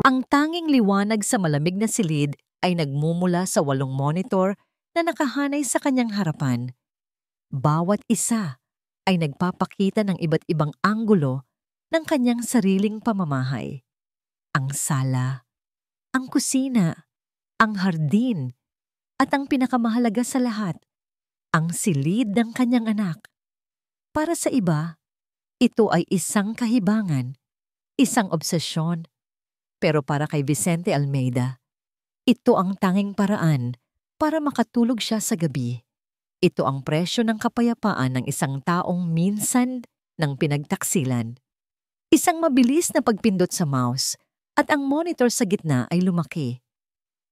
Ang tanging liwanag sa malamig na silid ay nagmumula sa 8 monitor na nakahanay sa kanyang harapan. Bawat isa ay nagpapakita ng iba't ibang anggulo ng kanyang sariling pamamahay. Ang sala, ang kusina, ang hardin, at ang pinakamahalaga sa lahat, ang silid ng kanyang anak. Para sa iba, ito ay isang kahibangan, isang obsesyon. Pero para kay Vicente Almeida, ito ang tanging paraan para makatulog siya sa gabi. Ito ang presyo ng kapayapaan ng isang taong minsan ng pinagtaksilan. Isang mabilis na pagpindot sa mouse at ang monitor sa gitna ay lumaki.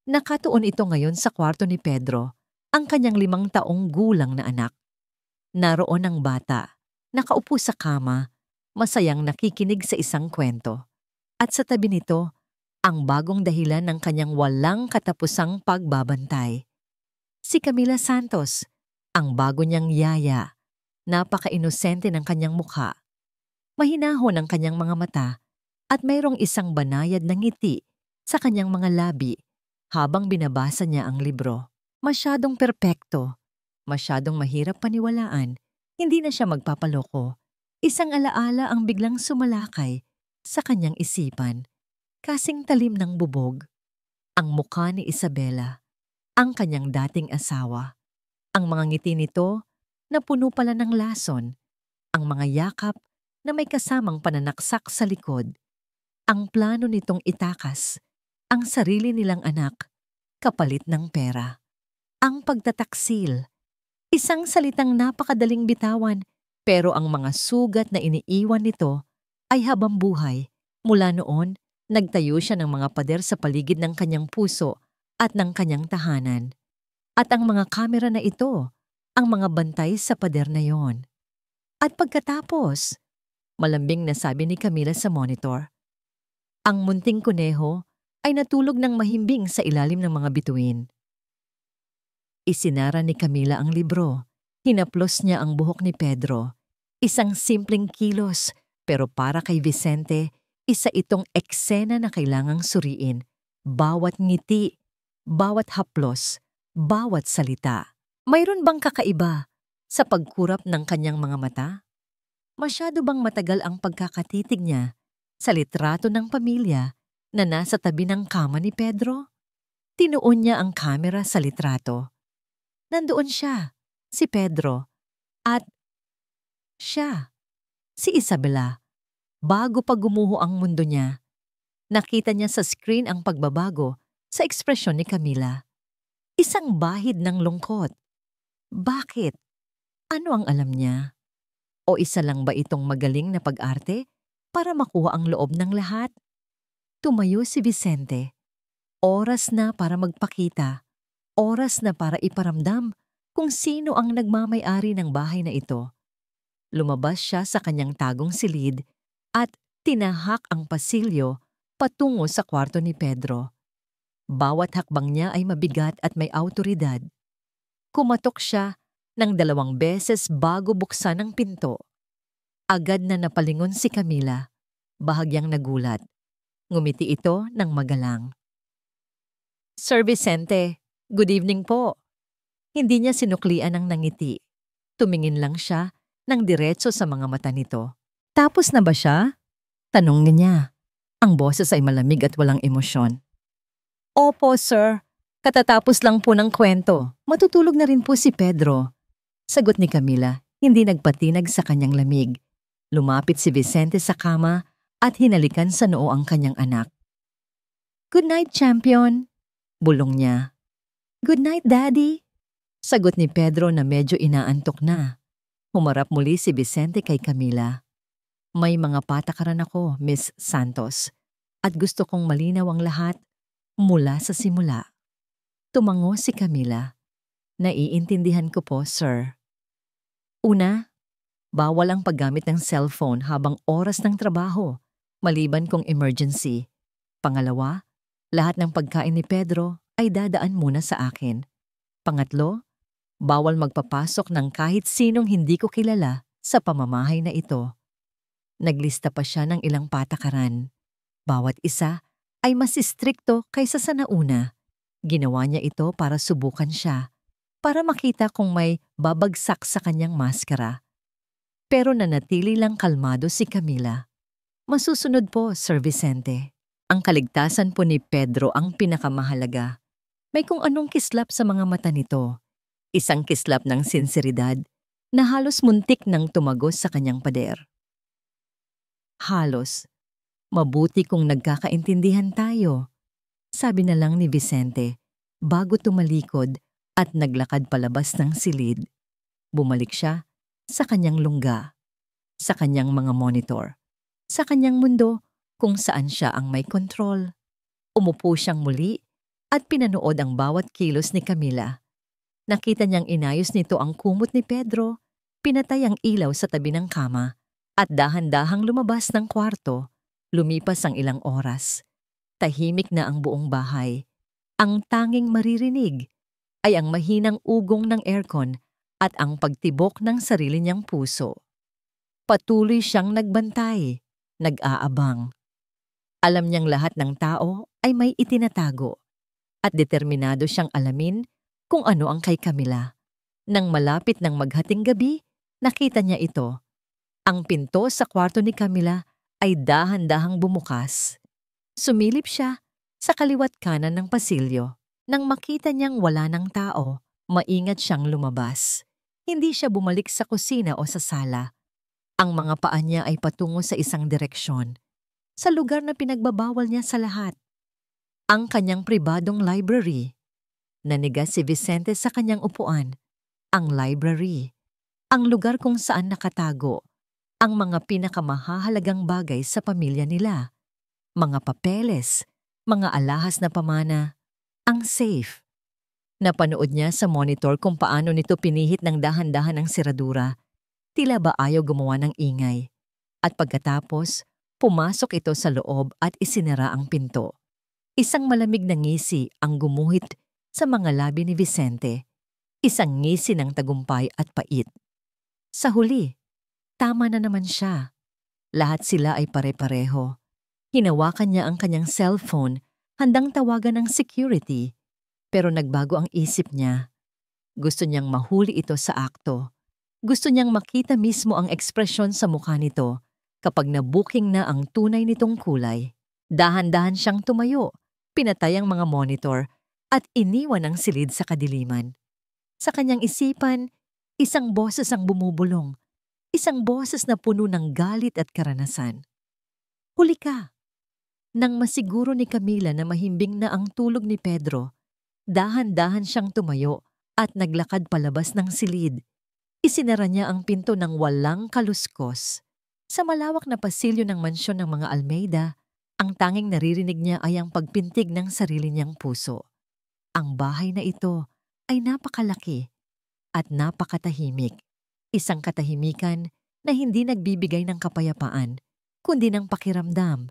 Nakatuon ito ngayon sa kwarto ni Pedro, ang kanyang 5 taong gulang na anak. Naroon ang bata, nakaupo sa kama, masayang nakikinig sa isang kwento. At sa tabi nito, ang bagong dahilan ng kanyang walang katapusang pagbabantay. Si Camila Santos, ang bago niyang yaya. Napaka-inosente ng kanyang mukha. Mahinahon ang kanyang mga mata at mayroong isang banayad na ngiti sa kanyang mga labi habang binabasa niya ang libro. Masyadong perpekto, masyadong mahirap paniwalaan, hindi na siya magpapaloko. Isang alaala ang biglang sumalakay sa kanyang isipan. Kasing talim ng bubog, ang mukha ni Isabela, ang kanyang dating asawa. Ang mga ngiti nito na puno pala ng lason, ang mga yakap na may kasamang pananaksak sa likod, ang plano nitong itakas, ang sarili nilang anak, kapalit ng pera. Ang pagtataksil, isang salitang napakadaling bitawan, pero ang mga sugat na iniiwan nito ay habang buhay. Mula noon, nagtayo siya ng mga pader sa paligid ng kanyang puso at ng kanyang tahanan. At ang mga kamera na ito, ang mga bantay sa pader na yon. At pagkatapos, malambing na sabi ni Camila sa monitor, ang munting kuneho ay natulog ng mahimbing sa ilalim ng mga bituin. Isinara ni Camila ang libro. Hinaplos niya ang buhok ni Pedro. Isang simpleng kilos, pero para kay Vicente, isa itong eksena na kailangang suriin. Bawat ngiti, bawat haplos, bawat salita. Mayroon bang kakaiba sa pagkurap ng kanyang mga mata? Masyado bang matagal ang pagkakatitig niya sa litrato ng pamilya na nasa tabi ng kama ni Pedro? Tinuon niya ang kamera sa litrato. Nandoon siya, si Pedro, at siya, si Isabela. Bago pa gumuho ang mundo niya, nakita niya sa screen ang pagbabago sa ekspresyon ni Camila. Isang bahid ng lungkot. Bakit? Ano ang alam niya? O isa lang ba itong magaling na pag-arte para makuha ang loob ng lahat? Tumayo si Vicente. Oras na para magpakita. Oras na para iparamdam kung sino ang nagmamay-ari ng bahay na ito. Lumabas siya sa kanyang tagong silid at tinahak ang pasilyo patungo sa kwarto ni Pedro. Bawat hakbang niya ay mabigat at may awtoridad. Kumatok siya ng 2 beses bago buksan ang pinto. Agad na napalingon si Camila, bahagyang nagulat. Ngumiti ito ng magalang. Sir Vicente, good evening po. Hindi niya sinuklian ang nangiti. Tumingin lang siya ng diretso sa mga mata nito. Tapos na ba siya? Tanong niya. Ang boses ay malamig at walang emosyon. Opo, sir. Katatapos lang po ng kwento. Matutulog na rin po si Pedro. Sagot ni Camila, hindi nagpatinag sa kanyang lamig. Lumapit si Vicente sa kama at hinalikan sa noo ang kanyang anak. Good night, champion. Bulong niya. Good night, daddy. Sagot ni Pedro na medyo inaantok na. Humarap muli si Vicente kay Camila. May mga patakaran ako, Miss Santos, at gusto kong malinaw ang lahat mula sa simula. Tumango si Camila. Naiintindihan ko po, sir. Una, bawal ang paggamit ng cellphone habang oras ng trabaho, maliban kung emergency. Pangalawa, lahat ng pagkain ni Pedro ay dadaan muna sa akin. Pangatlo, bawal magpapasok ng kahit sinong hindi ko kilala sa pamamahay na ito. Naglista pa siya ng ilang patakaran. Bawat isa ay mas istrikto kaysa sa nauna. Ginawa niya ito para subukan siya, para makita kung may babagsak sa kanyang maskara. Pero nanatili lang kalmado si Camila. Masusunod po, Sir Vicente. Ang kaligtasan po ni Pedro ang pinakamahalaga. May kung anong kislap sa mga mata nito. Isang kislap ng sinseridad na halos muntik nang tumagos sa kanyang pader. Halos. Mabuti kung nagkakaintindihan tayo, sabi na lang ni Vicente bago tumalikod at naglakad palabas ng silid. Bumalik siya sa kanyang lungga, sa kanyang mga monitor, sa kanyang mundo kung saan siya ang may kontrol. Umupo siyang muli at pinanood ang bawat kilos ni Camila. Nakita niyang inayos nito ang kumot ni Pedro, pinatay ang ilaw sa tabi ng kama, at dahan-dahang lumabas ng kwarto. Lumipas ang ilang oras. Tahimik na ang buong bahay. Ang tanging maririnig ay ang mahinang ugong ng aircon at ang pagtibok ng sarili niyang puso. Patuloy siyang nagbantay, nag-aabang. Alam niyang lahat ng tao ay may itinatago at determinado siyang alamin kung ano ang kay Camila. Nang malapit ng maghating gabi, nakita niya ito. Ang pinto sa kwarto ni Camila ay dahan-dahang bumukas. Sumilip siya sa kaliwat kanan ng pasilyo. Nang makita niyang wala ng tao, maingat siyang lumabas. Hindi siya bumalik sa kusina o sa sala. Ang mga paa niya ay patungo sa isang direksyon, sa lugar na pinagbabawal niya sa lahat. Ang kanyang pribadong library. Naniga si Vicente sa kanyang upuan. Ang library. Ang lugar kung saan nakatago ang mga pinakamahahalagang bagay sa pamilya nila. Mga papeles, mga alahas na pamana, ang safe. Napanood niya sa monitor kung paano nito pinihit ng dahan-dahan ang siradura. Tila ba ayaw gumawa ng ingay. At pagkatapos, pumasok ito sa loob at isinara ang pinto. Isang malamig na ngisi ang gumuhit sa mga labi ni Vicente. Isang ngisi ng tagumpay at pait. Sa huli, tama na naman siya. Lahat sila ay pare-pareho. Hinawakan niya ang kanyang cellphone, handang tawagan ng security. Pero nagbago ang isip niya. Gusto niyang mahuli ito sa akto. Gusto niyang makita mismo ang ekspresyon sa mukha nito kapag nabuking na ang tunay nitong kulay. Dahan-dahan siyang tumayo, pinatay ang mga monitor at iniwan ang silid sa kadiliman. Sa kanyang isipan, isang boses ang bumubulong. Isang boses na puno ng galit at karanasan. Huli ka! Nang masiguro ni Camila na mahimbing na ang tulog ni Pedro, dahan-dahan siyang tumayo at naglakad palabas ng silid. Isinara niya ang pinto ng walang kaluskos. Sa malawak na pasilyo ng mansyon ng mga Almeida, ang tanging naririnig niya ay ang pagpintig ng sarili niyang puso. Ang bahay na ito ay napakalaki at napakatahimik. Isang katahimikan na hindi nagbibigay ng kapayapaan, kundi ng pakiramdam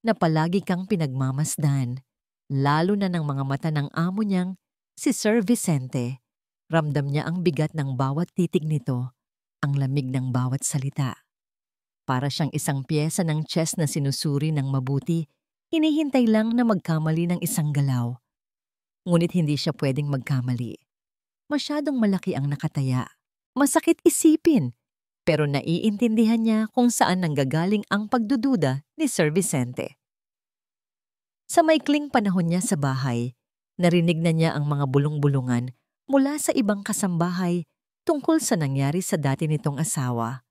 na palagi kang pinagmamasdan, lalo na ng mga mata ng amo niyang si Sir Vicente. Ramdam niya ang bigat ng bawat titig nito, ang lamig ng bawat salita. Para siyang isang pyesa ng chess na sinusuri ng mabuti, hinihintay lang na magkamali ng isang galaw. Ngunit hindi siya pwedeng magkamali. Masyadong malaki ang nakataya. Masakit isipin, pero naiintindihan niya kung saan nanggagaling ang pagdududa ni Sir Vicente. Sa maikling panahon niya sa bahay, narinig na niya ang mga bulong-bulungan mula sa ibang kasambahay tungkol sa nangyari sa dati nitong asawa.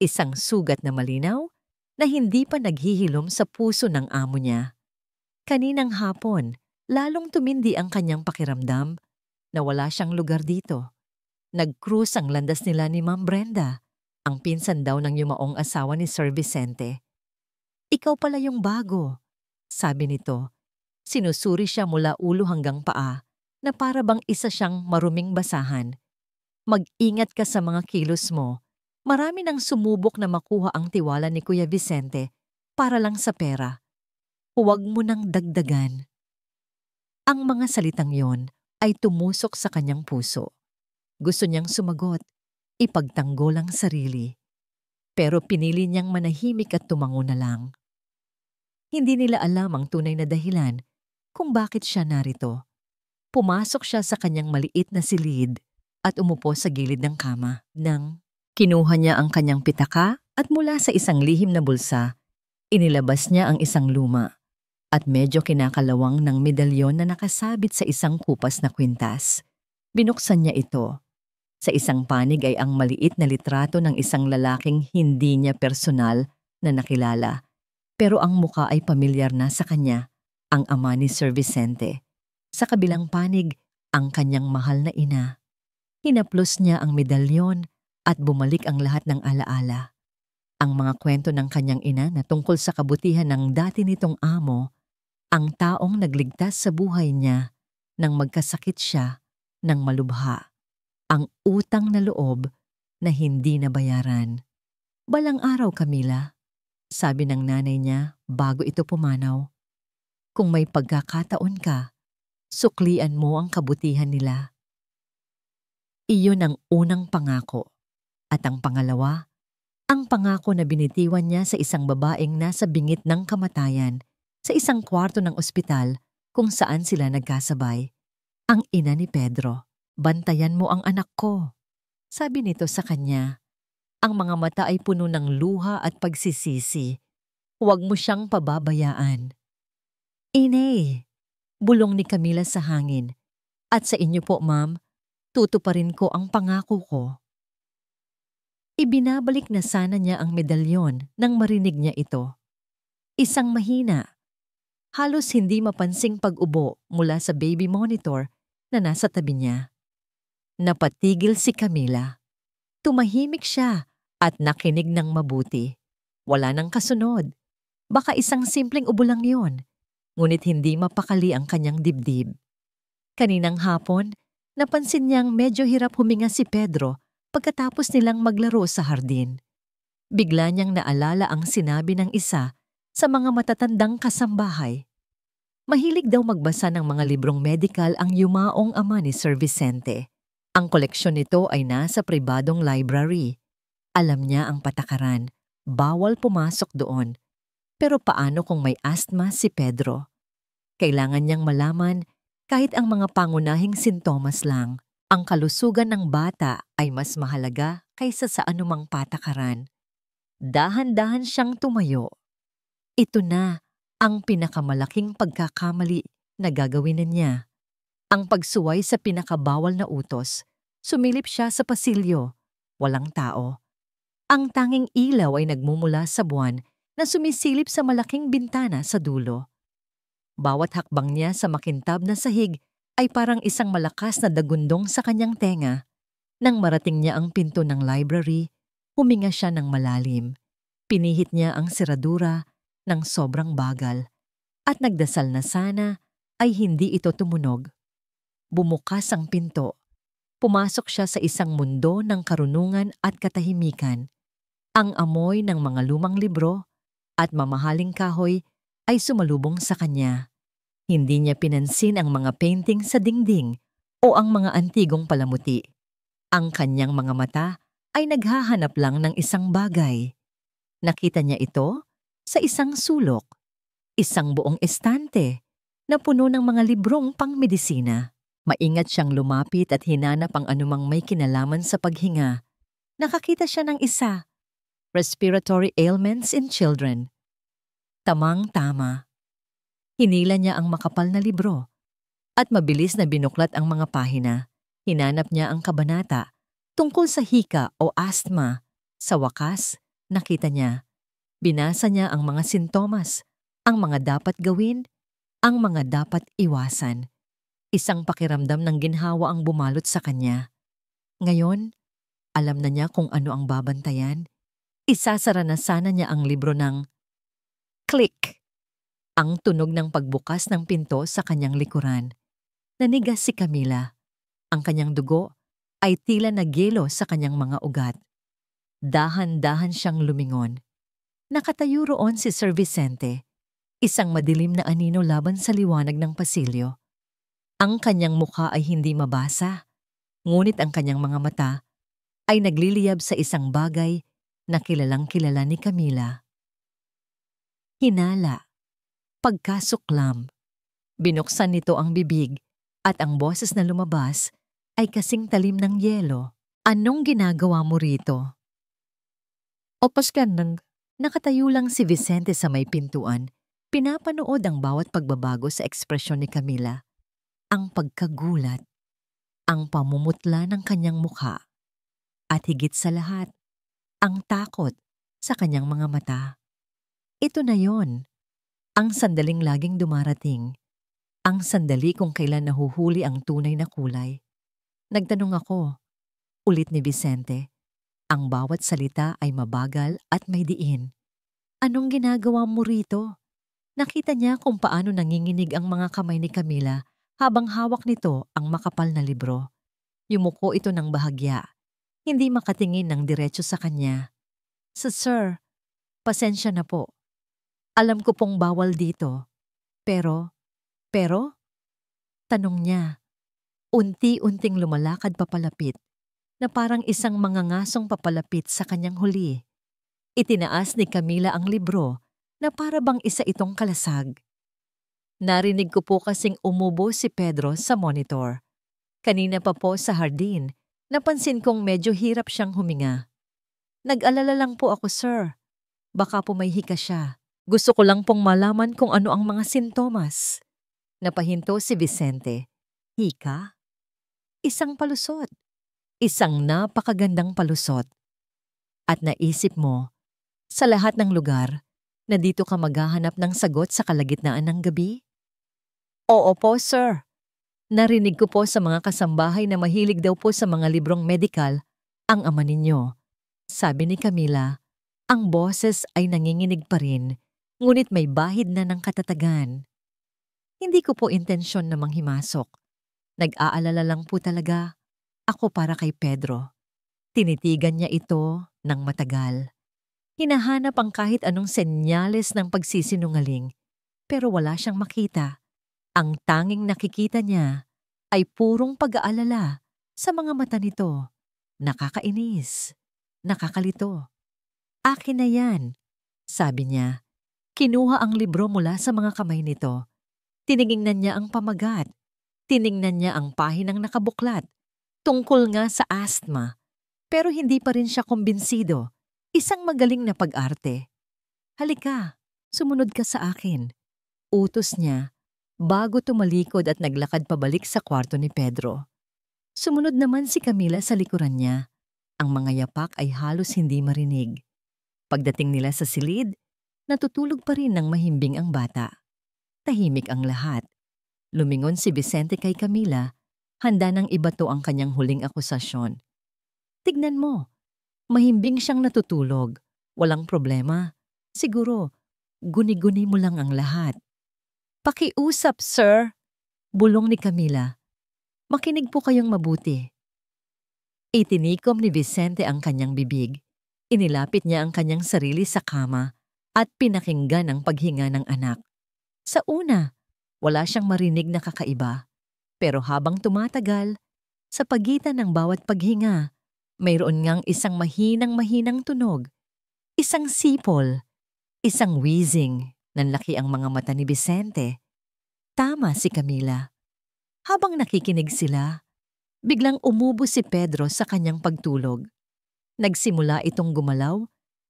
Isang sugat na malinaw na hindi pa naghihilom sa puso ng amo niya. Kaninang hapon, lalong tumindi ang kanyang pakiramdam na wala siyang lugar dito. Nag-cruise ang landas nila ni Ma'am Brenda, ang pinsan daw ng yumaong asawa ni Sir Vicente. Ikaw pala yung bago, sabi nito. Sinusuri siya mula ulo hanggang paa na para bang isa siyang maruming basahan. Mag-ingat ka sa mga kilos mo. Marami nang sumubok na makuha ang tiwala ni Kuya Vicente para lang sa pera. Huwag mo nang dagdagan. Ang mga salitang yon ay tumusok sa kanyang puso. Gusto niyang sumagot, ipagtanggol ang sarili. Pero pinili niyang manahimik at tumango na lang. Hindi nila alam ang tunay na dahilan kung bakit siya narito. Pumasok siya sa kanyang maliit na silid at umupo sa gilid ng kama. Nang kinuha niya ang kanyang pitaka at mula sa isang lihim na bulsa, inilabas niya ang isang luma at medyo kinakalawang ng medalyon na nakasabit sa isang kupas na kwintas. Binuksan niya ito. Sa isang panig ay ang maliit na litrato ng isang lalaking hindi niya personal na nakilala. Pero ang muka ay pamilyar na sa kanya, ang ama ni Sir Vicente. Sa kabilang panig, ang kanyang mahal na ina. Hinaplos niya ang medalyon at bumalik ang lahat ng alaala. Ang mga kwento ng kanyang ina na tungkol sa kabutihan ng dati nitong amo, ang taong nagligtas sa buhay niya nang magkasakit siya ng malubha. Ang utang na loob na hindi nabayaran. Balang araw, Camila, sabi ng nanay niya bago ito pumanaw. Kung may pagkakataon ka, suklian mo ang kabutihan nila. Iyon ang unang pangako. At ang pangalawa, ang pangako na binitiwan niya sa isang babaeng nasa bingit ng kamatayan sa isang kwarto ng ospital kung saan sila nagkasabay. Ang ina ni Pedro, bantayan mo ang anak ko, sabi nito sa kanya. Ang mga mata ay puno ng luha at pagsisisi. Huwag mo siyang pababayaan. Inay, bulong ni Camila sa hangin. At sa inyo po, ma'am, tutuparin ko ang pangako ko. Ibinabalik na sana niya ang medalyon nang marinig niya ito. Isang mahina, halos hindi mapansing pag-ubo mula sa baby monitor na nasa tabi niya. Napatigil si Camila. Tumahimik siya at nakinig ng mabuti. Wala nang kasunod. Baka isang simpleng ubo lang yon, ngunit hindi mapakali ang kanyang dibdib. Kaninang hapon, napansin niyang medyo hirap huminga si Pedro pagkatapos nilang maglaro sa hardin. Bigla niyang naalala ang sinabi ng isa sa mga matatandang kasambahay. Mahilig daw magbasa ng mga librong medical ang yumaong ama ni Sir Vicente. Ang koleksyon nito ay nasa pribadong library. Alam niya ang patakaran, bawal pumasok doon. Pero paano kung may asthma si Pedro? Kailangan niyang malaman kahit ang mga pangunahing sintomas lang. Ang kalusugan ng bata ay mas mahalaga kaysa sa anumang patakaran. Dahan-dahan siyang tumayo. Ito na ang pinakamalaking pagkakamali na gagawin niya. Ang pagsuway sa pinakabawal na utos. Sumilip siya sa pasilyo. Walang tao. Ang tanging ilaw ay nagmumula sa buwan na sumisilip sa malaking bintana sa dulo. Bawat hakbang niya sa makintab na sahig ay parang isang malakas na dagundong sa kanyang tenga. Nang marating niya ang pinto ng library, huminga siya ng malalim. Pinihit niya ang seradura ng sobrang bagal at nagdasal na sana ay hindi ito tumunog. Bumukas ang pinto. Pumasok siya sa isang mundo ng karunungan at katahimikan. Ang amoy ng mga lumang libro at mamahaling kahoy ay sumalubong sa kanya. Hindi niya pinansin ang mga painting sa dingding o ang mga antigong palamuti. Ang kanyang mga mata ay naghahanap lang ng isang bagay. Nakita niya ito sa isang sulok, isang buong estante na puno ng mga librong pangmedisina. Maingat siyang lumapit at hinanap ang anumang may kinalaman sa paghinga. Nakakita siya ng isa. Respiratory ailments in children. Tamang-tama. Hinila niya ang makapal na libro at mabilis na binuklat ang mga pahina. Hinanap niya ang kabanata tungkol sa hika o asthma. Sa wakas, nakita niya. Binasa niya ang mga sintomas, ang mga dapat gawin, ang mga dapat iwasan. Isang pakiramdam ng ginhawa ang bumalot sa kanya. Ngayon, alam na niya kung ano ang babantayan. Isasara na sana niya ang libro ng click. Ang tunog ng pagbukas ng pinto sa kanyang likuran. Nanigas si Camila. Ang kanyang dugo ay tila nagyelo sa kanyang mga ugat. Dahan-dahan siyang lumingon. Nakatayo roon si Sir Vicente, isang madilim na anino laban sa liwanag ng pasilyo. Ang kanyang mukha ay hindi mabasa, ngunit ang kanyang mga mata ay nagliliyab sa isang bagay na kilalang-kilala ni Camila. Hinala. Pagkasuklam, binuksan nito ang bibig at ang boses na lumabas ay kasing talim ng yelo. Anong ginagawa mo rito? Nakatayo lang si Vicente sa may pintuan. Pinapanood ang bawat pagbabago sa ekspresyon ni Camila. Ang pagkagulat, ang pamumutla ng kanyang mukha, at higit sa lahat, ang takot sa kanyang mga mata. Ito na yon, ang sandaling laging dumarating, ang sandali kung kailan nahuhuli ang tunay na kulay. Nagtanong ako, ulit ni Vicente. Ang bawat salita ay mabagal at may diin. Anong ginagawa mo rito? Nakita niya kung paano nanginginig ang mga kamay ni Camila habang hawak nito ang makapal na libro. Yumuko ito ng bahagya, hindi makatingin ng diretso sa kanya. Sir, pasensya na po. Alam ko pong bawal dito. Pero? Tanong niya. Unti-unting lumalakad papalapit na parang isang mangangasong papalapit sa kanyang huli. Itinaas ni Camila ang libro na para bang isa itong kalasag. Narinig ko po kasing umubo si Pedro sa monitor. Kanina pa po sa hardin, napansin kong medyo hirap siyang huminga. Nag-alala lang po ako, sir. Baka po may hika siya. Gusto ko lang pong malaman kung ano ang mga sintomas. Napahinto si Vicente. Hika? Isang palusot. Isang napakagandang palusot. At naisip mo, sa lahat ng lugar, na dito ka maghahanap ng sagot sa kalagitnaan ng gabi? Oo po, sir. Narinig ko po sa mga kasambahay na mahilig daw po sa mga librong medikal ang ama ninyo. Sabi ni Camila, ang boses ay nanginginig pa rin, ngunit may bahid na ng katatagan. Hindi ko po intensyon na manghimasok. Nag-aalala lang po talaga ako para kay Pedro. Tinitigan niya ito ng matagal. Hinahanap ang kahit anong senyales ng pagsisinungaling, pero wala siyang makita. Ang tanging nakikita niya ay purong pag-aalala sa mga mata nito. Nakakainis, nakakalito. Akin na yan, sabi niya. Kinuha ang libro mula sa mga kamay nito. Tinignan niya ang pamagat. Tiningnan niya ang pahinang nakabuklat. Tungkol nga sa asthma. Pero hindi pa rin siya kumbinsido. Isang magaling na pag-arte. Halika, sumunod ka sa akin. Utos niya, bago tumalikod at naglakad pabalik sa kwarto ni Pedro. Sumunod naman si Camila sa likuran niya. Ang mga yapak ay halos hindi marinig. Pagdating nila sa silid, natutulog pa rin ng mahimbing ang bata. Tahimik ang lahat. Lumingon si Vicente kay Camila, handa nang ibato ang kanyang huling akusasyon. Tignan mo, mahimbing siyang natutulog. Walang problema. Siguro, guni-guni mo lang ang lahat. Pakiusap, sir, bulong ni Camila. Makinig po kayong mabuti. Itinikom ni Vicente ang kanyang bibig. Inilapit niya ang kanyang sarili sa kama at pinakinggan ang paghinga ng anak. Sa una, wala siyang marinig na kakaiba. Pero habang tumatagal, sa pagitan ng bawat paghinga, mayroon ngang isang mahinang-mahinang tunog, isang sipol, isang wheezing. Nanlaki ang mga mata ni Vicente. Tama si Camila. Habang nakikinig sila, biglang umubo si Pedro sa kanyang pagtulog. Nagsimula itong gumalaw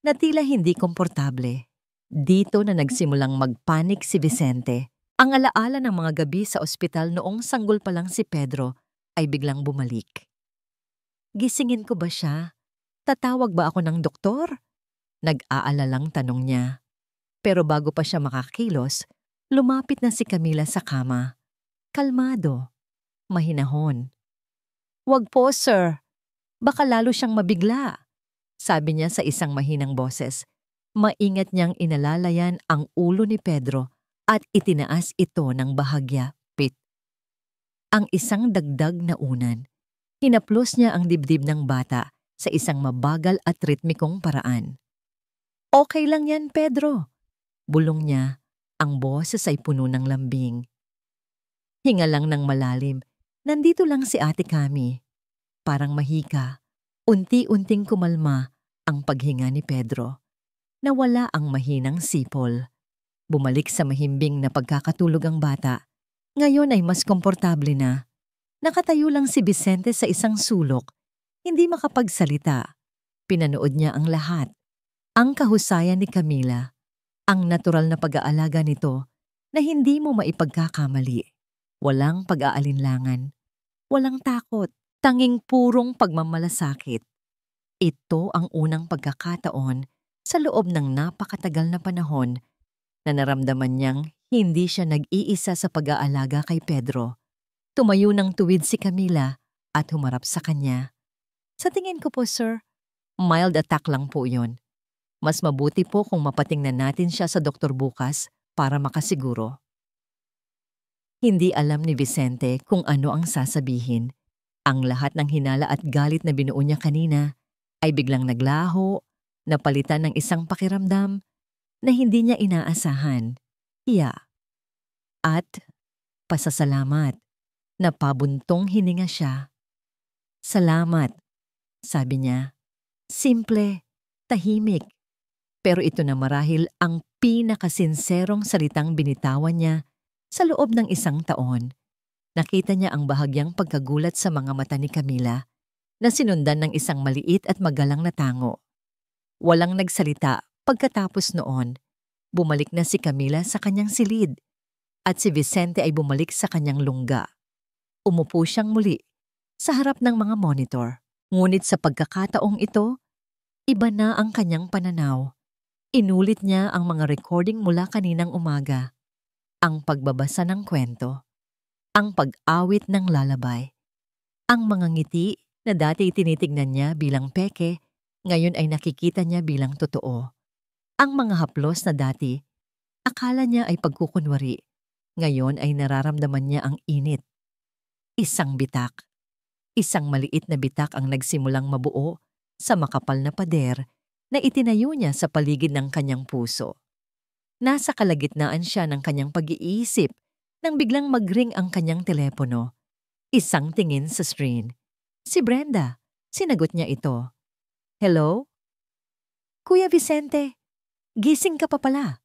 na tila hindi komportable. Dito na nagsimulang magpanik si Vicente. Ang alaala ng mga gabi sa ospital noong sanggol pa lang si Pedro ay biglang bumalik. Gisingin ko ba siya? Tatawag ba ako ng doktor? Nag-aalalang tanong niya. Pero bago pa siya makakilos, lumapit na si Camila sa kama. Kalmado, mahinahon. Wag po, sir. Baka lalo siyang mabigla, sabi niya sa isang mahinang boses. Maingat niyang inalalayan ang ulo ni Pedro at itinaas ito ng bahagya, pit. Ang isang dagdag na unan. Hinaplos niya ang dibdib ng bata sa isang mabagal at ritmikong paraan. Okay lang yan, Pedro. Bulong niya, ang boses ay puno ng lambing. Hinga lang ng malalim, nandito lang si Ate Cami. Parang mahika, unti-unting kumalma ang paghinga ni Pedro. Nawala ang mahinang sipol. Bumalik sa mahimbing na pagkakatulog ang bata. Ngayon ay mas komportable na. Nakatayo lang si Vicente sa isang sulok, hindi makapagsalita. Pinanood niya ang lahat. Ang kahusayan ni Camila, ang natural na pag-aalaga nito na hindi mo maipagkakamali. Walang pag-aalinlangan, walang takot, tanging purong pagmamalasakit. Ito ang unang pagkakataon sa loob ng napakatagal na panahon na naramdaman niyang hindi siya nag-iisa sa pag-aalaga kay Pedro. Tumayo ng tuwid si Camila at humarap sa kanya. Sa tingin ko po, sir, mild attack lang po yun. Mas mabuti po kung mapatingnan natin siya sa doktor bukas para makasiguro. Hindi alam ni Vicente kung ano ang sasabihin. Ang lahat ng hinala at galit na binuo niya kanina ay biglang naglaho, napalitan ng isang pakiramdam na hindi niya inaasahan. Hiya. At pasasalamat. Napabuntong hininga siya. Salamat, sabi niya. Simple, tahimik. Pero ito na marahil ang pinakasinserong salitang binitawan niya sa loob ng isang taon. Nakita niya ang bahagyang pagkagulat sa mga mata ni Camila na sinundan ng isang maliit at magalang na tango. Walang nagsalita pagkatapos noon. Bumalik na si Camila sa kanyang silid at si Vicente ay bumalik sa kanyang lungga. Umupo siyang muli sa harap ng mga monitor. Ngunit sa pagkakataong ito, iba na ang kanyang pananaw. Inulit niya ang mga recording mula kaninang umaga. Ang pagbabasa ng kwento, ang pag-awit ng lalabay, ang mga ngiti na dati tinitignan niya bilang peke, ngayon ay nakikita niya bilang totoo. Ang mga haplos na dati, akala niya ay pagkukunwari, ngayon ay nararamdaman niya ang init. Isang bitak, isang maliit na bitak ang nagsimulang mabuo sa makapal na pader na itinayo niya sa paligid ng kanyang puso. Nasa kalagitnaan siya ng kanyang pag-iisip nang biglang mag-ring ang kanyang telepono. Isang tingin sa screen. Si Brenda. Sinagot niya ito. Hello? Kuya Vicente, gising ka pa pala.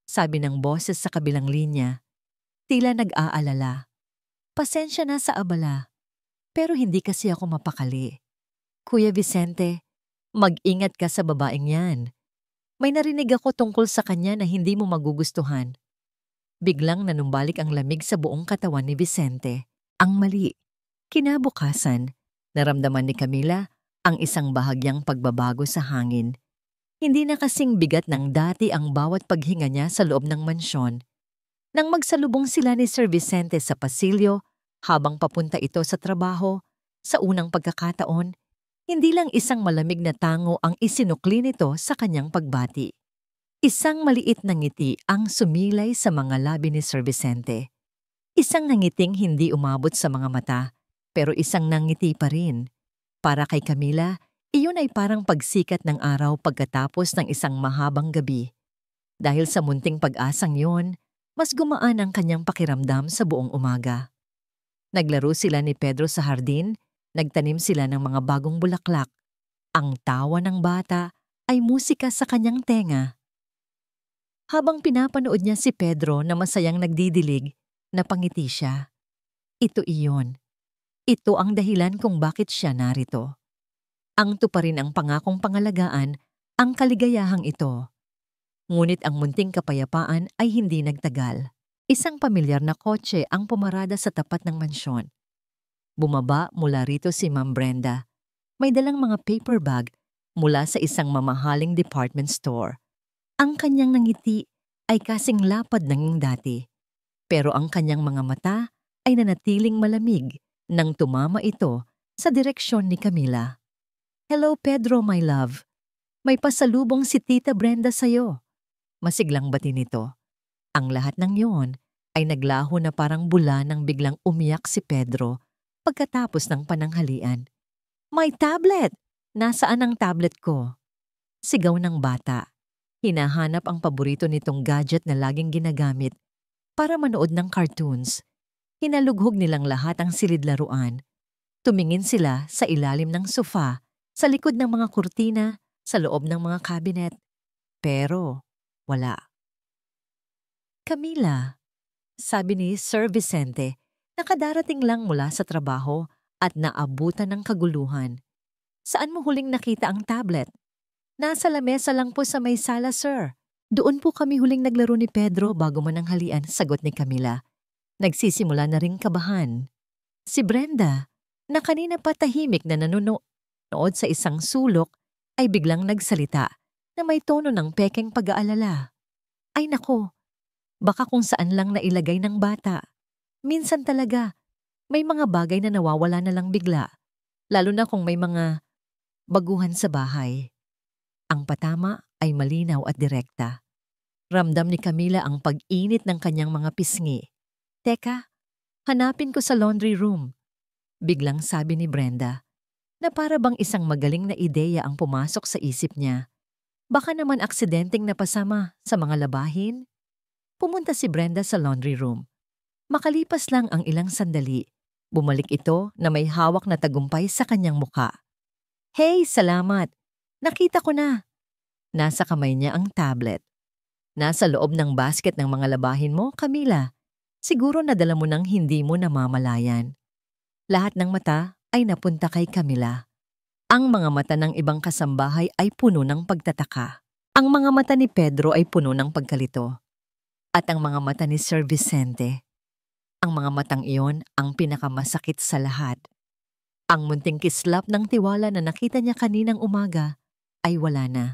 Sabi ng boses sa kabilang linya. Tila nag-aalala. Pasensya na sa abala. Pero hindi kasi ako mapakali. Kuya Vicente, mag-ingat ka sa babaeng yan. May narinig ako tungkol sa kanya na hindi mo magugustuhan. Biglang nanumbalik ang lamig sa buong katawan ni Vicente. Ang mali. Kinabukasan, naramdaman ni Camila ang isang bahagyang pagbabago sa hangin. Hindi na kasing bigat ng dati ang bawat paghinga niya sa loob ng mansyon. Nang magsalubong sila ni Sir Vicente sa pasilyo habang papunta ito sa trabaho, sa unang pagkakataon, hindi lang isang malamig na tango ang isinukli nito sa kanyang pagbati. Isang maliit na ngiti ang sumilay sa mga labi ni Sir Vicente. Isang nangiting hindi umabot sa mga mata, pero isang nangiti pa rin. Para kay Camila, iyon ay parang pagsikat ng araw pagkatapos ng isang mahabang gabi. Dahil sa munting pag-asang yon, mas gumaan ang kanyang pakiramdam sa buong umaga. Naglaro sila ni Pedro sa hardin. Nagtanim sila ng mga bagong bulaklak. Ang tawa ng bata ay musika sa kanyang tenga. Habang pinapanood niya si Pedro na masayang nagdidilig, napangiti siya. Ito iyon. Ito ang dahilan kung bakit siya narito. Ang tuparin ang pangakong pangalagaan, ang kaligayahang ito. Ngunit ang munting kapayapaan ay hindi nagtagal. Isang pamilyar na kotse ang pumarada sa tapat ng mansyon. Bumaba mula rito si Ma'am Brenda. May dalang mga paper bag mula sa isang mamahaling department store. Ang kanyang nangiti ay kasing lapad ng dati. Pero ang kanyang mga mata ay nanatiling malamig nang tumama ito sa direksyon ni Camila. Hello Pedro, my love. May pasalubong si Tita Brenda sa'yo. Masiglang bati nito. Ang lahat ng yon ay naglaho na parang bula nang biglang umiyak si Pedro pagkatapos ng pananghalian. My tablet! Nasaan ang tablet ko? Sigaw ng bata. Hinahanap ang paborito nitong gadget na laging ginagamit para manood ng cartoons. Hinalughog nilang lahat ang silid laruan. Tumingin sila sa ilalim ng sofa, sa likod ng mga kurtina, sa loob ng mga kabinet. Pero wala. Camila, sabi ni Sir Vicente, nakadarating lang mula sa trabaho at naabutan ng kaguluhan. Saan mo huling nakita ang tablet? Nasa lamesa lang po sa may sala, sir. Doon po kami huling naglaro ni Pedro bago mananghalian, sagot ni Camila. Nagsisimula na ring kabahan. Si Brenda, na kanina pa tahimik na nanonood sa isang sulok, ay biglang nagsalita na may tono ng pekeng pag-aalala. Ay nako, baka kung saan lang nailagay ng bata. Minsan talaga, may mga bagay na nawawala na lang bigla, lalo na kung may mga baguhan sa bahay. Ang patama ay malinaw at direkta. Ramdam ni Camila ang pag-init ng kanyang mga pisngi. Teka, hanapin ko sa laundry room. Biglang sabi ni Brenda, na para bang isang magaling na ideya ang pumasok sa isip niya. Baka naman aksidenteng napasama sa mga labahin? Pumunta si Brenda sa laundry room. Makalipas lang ang ilang sandali, bumalik ito na may hawak na tagumpay sa kanyang muka. Hey, salamat! Nakita ko na! Nasa kamay niya ang tablet. Nasa loob ng basket ng mga labahin mo, Camila. Siguro nadala mo nang hindi mo namamalayan. Lahat ng mata ay napunta kay Camila. Ang mga mata ng ibang kasambahay ay puno ng pagtataka. Ang mga mata ni Pedro ay puno ng pagkalito. At ang mga mata ni Sir Vicente. Ang mga matang iyon ang pinakamasakit sa lahat. Ang munting kislap ng tiwala na nakita niya kaninang umaga ay wala na.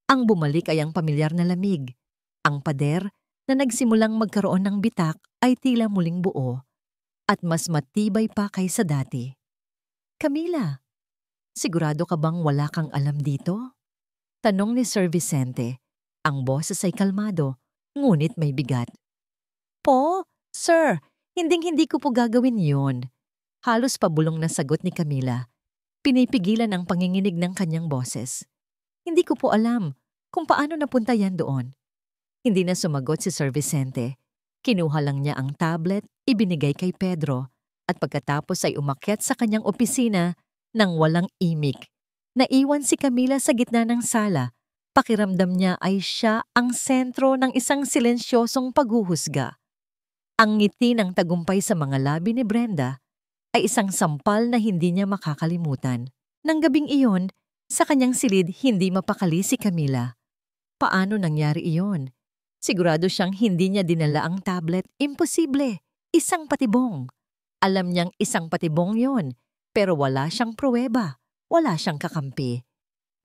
Ang bumalik ay ang pamilyar na lamig. Ang pader na nagsimulang magkaroon ng bitak ay tila muling buo at mas matibay pa kaysa dati. Camila, sigurado ka bang wala kang alam dito? Tanong ni Sir Vicente. Ang boses ay kalmado, ngunit may bigat. Po, sir, hindi ko po gagawin yun. Halos pabulong na sagot ni Camila. Pinipigilan ang panginginig ng kanyang boses. Hindi ko po alam kung paano napunta yan doon. Hindi na sumagot si Sir Vicente. Kinuha lang niya ang tablet, ibinigay kay Pedro, at pagkatapos ay umakyat sa kanyang opisina nang walang imik. Naiwan si Camila sa gitna ng sala. Pakiramdam niya ay siya ang sentro ng isang silensyosong paghuhusga. Ang ngiti ng tagumpay sa mga labi ni Brenda ay isang sampal na hindi niya makakalimutan. Nang gabing iyon, sa kanyang silid hindi mapakali si Camila. Paano nangyari iyon? Sigurado siyang hindi niya dinala ang tablet. Imposible. Isang patibong. Alam niyang isang patibong yon, pero wala siyang pruweba. Wala siyang kakampi.